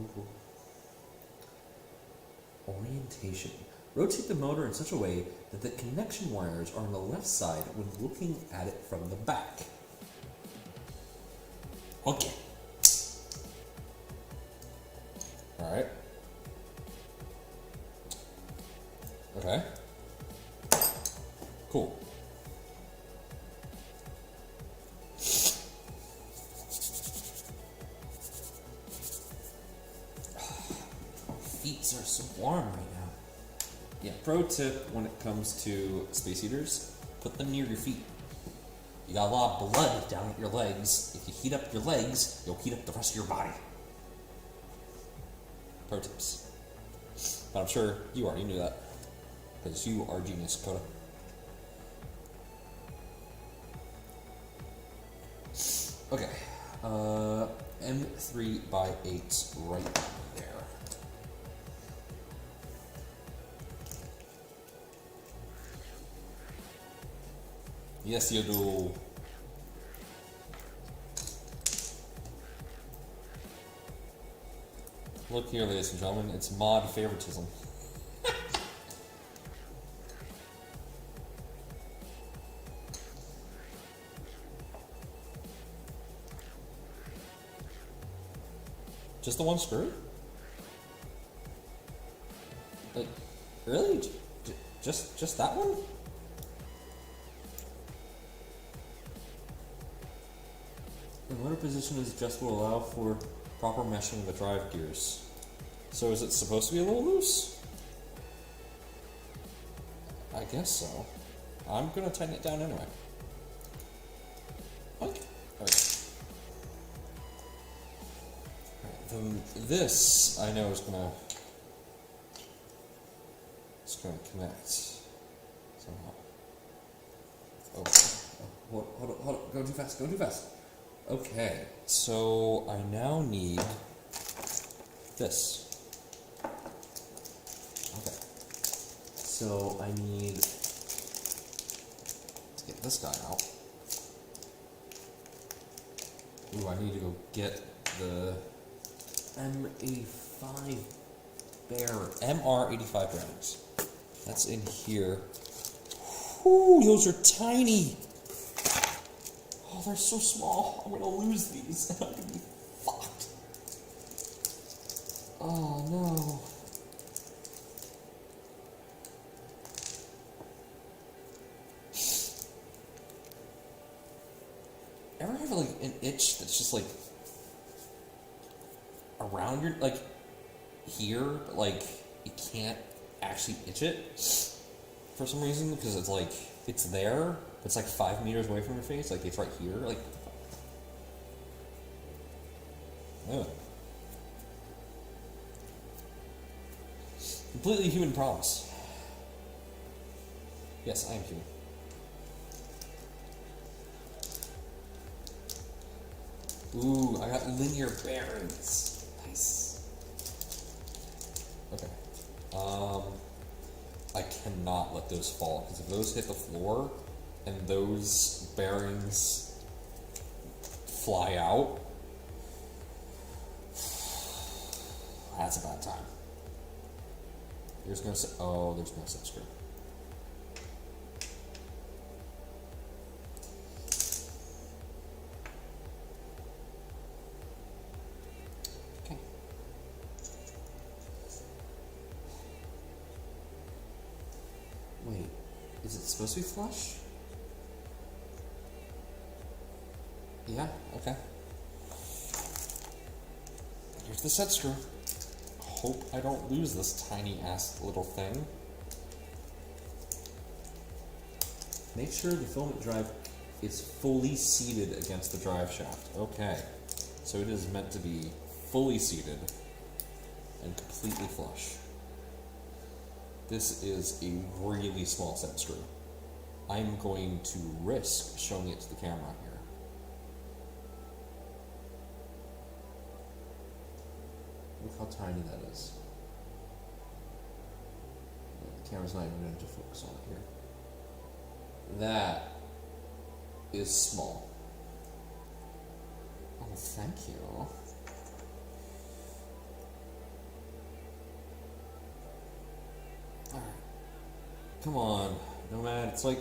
orientation. Rotate the motor in such a way that the connection wires are on the left side when looking at it from the back. Okay. Alright. Okay. Cool. Feet are so warm right now. Yeah, pro tip when it comes to space heaters, put them near your feet. You got a lot of blood down at your legs. If you heat up your legs, you'll heat up the rest of your body. Pro tips. But I'm sure you already knew that, because you are a genius, Coda. Okay, M3x8 right there. Yes, you do. Look here, ladies and gentlemen, it's mod favoritism. Just the one screw? Like, really? Just that one? The motor position is adjustable to allow for proper meshing of the drive gears. So is it supposed to be a little loose? I guess so. I'm gonna tighten it down anyway. Okay. Alright. Then this I know is gonna connect somehow. Oh, hold on, go too fast. Okay, so I now need this. Okay, so I need to get this guy out. Ooh, I need to go get the M85 MR85 bearings. That's in here. Whew, those are tiny. Oh, they're so small. I'm gonna lose these and I'm gonna be fucked. Oh no. Ever have like an itch that's just like around your, like here, but like you can't actually itch it for some reason because it's like it's there It's like 5 meters away from your face. Like it's right here. Like, ugh. Completely human problems. Yes, I am human. Ooh, I got linear bearings. Nice. Okay. I cannot let those fall, because if those hit the floor and those bearings fly out, that's a bad time. There's no set. Oh, there's no set screw. Okay. Wait, is it supposed to be flush? Yeah. Okay. Here's the set screw. Hope I don't lose this tiny ass little thing. Make sure the filament drive is fully seated against the drive shaft. Okay, so it is meant to be fully seated and completely flush. This is a really small set screw. I'm going to risk showing it to the camera here. Look how tiny that is. The camera's not even going to focus on it here. That is small. Oh, thank you. Alright. Come on, Nomad. It's like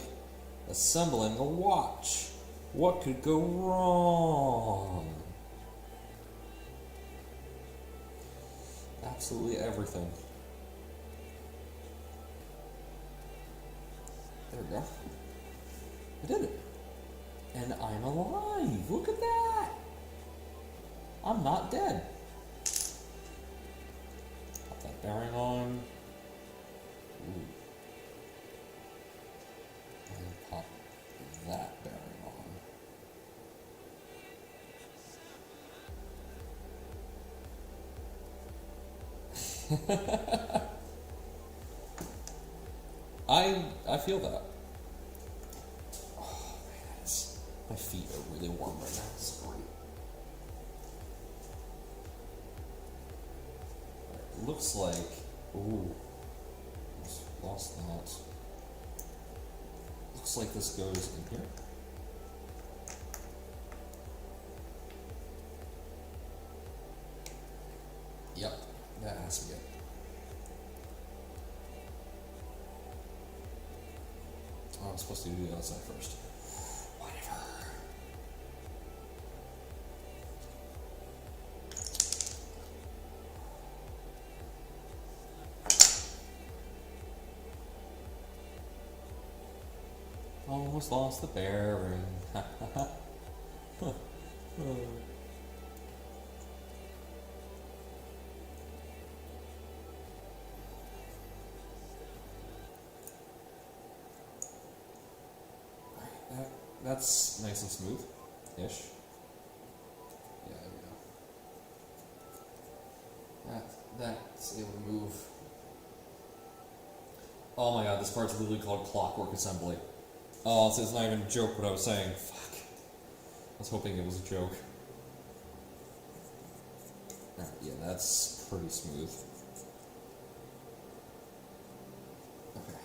assembling a watch. What could go wrong? Absolutely everything. There we go. I did it. And I'm alive. Look at that. I'm not dead. Pop that bearing on. Ooh. And pop that bearing on. I feel that. Oh man, my feet are really warm right now. It's great. Right, looks like, ooh, just lost that. Looks like this goes in here. Yep, that has to be it. Oh, I'm supposed to do the outside first. Whatever. Almost lost the bearing. That's nice and smooth-ish. Yeah, there we go. That's able to move. Oh my god, this part's literally called clockwork assembly. Oh, so it's not even a joke what I was saying. Fuck. I was hoping it was a joke. Alright, yeah, that's pretty smooth. Okay.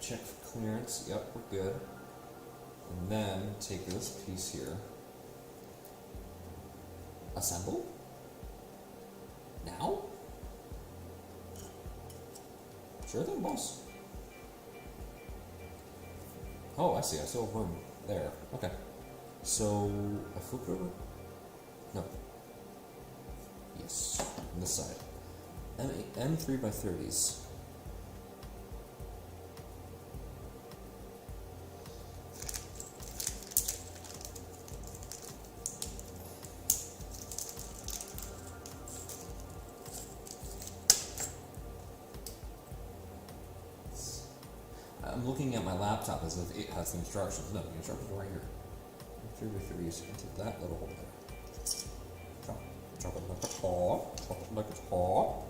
Check for clearance. Yep, we're good. And then take this piece here. Assemble? Now? Sure thing, boss. Oh, I see. I still have room there. Okay. So, I flip it over? No. Yes. On this side. M3 by 30s. I'm looking at my laptop as if it has the instructions. No, the instructions are right here. Through threes into that little hole there. Drop it like a top. Drop it like a top.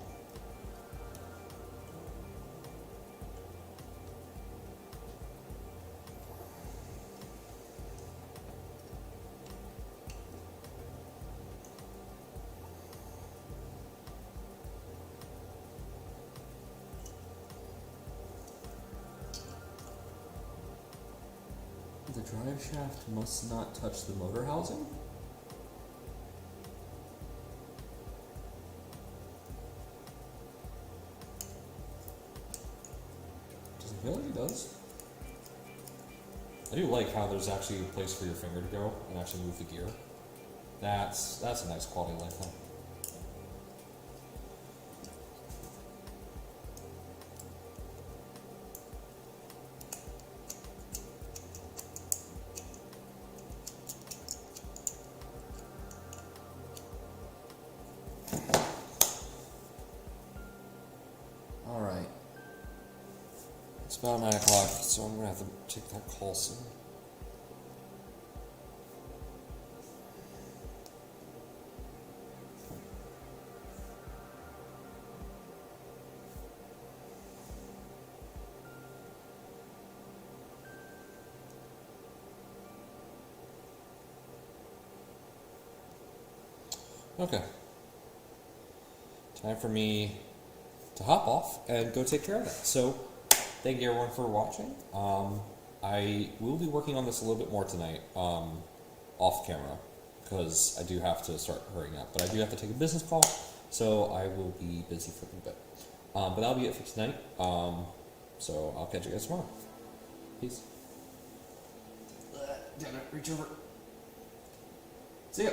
The drive shaft must not touch the motor housing? Doesn't feel like it does. I do like how there's actually a place for your finger to go and actually move the gear. That's a nice quality of life thing. Alright. It's about 9 o'clock, so I'm gonna have to take that call soon. Okay. Time for me to hop off and go take care of that. So, thank you everyone for watching. I will be working on this a little bit more tonight, off camera, because I do have to start hurrying up. But I do have to take a business call, so I will be busy for a little bit. But that'll be it for tonight. So I'll catch you guys tomorrow. Peace. Damn it, reach over. See ya.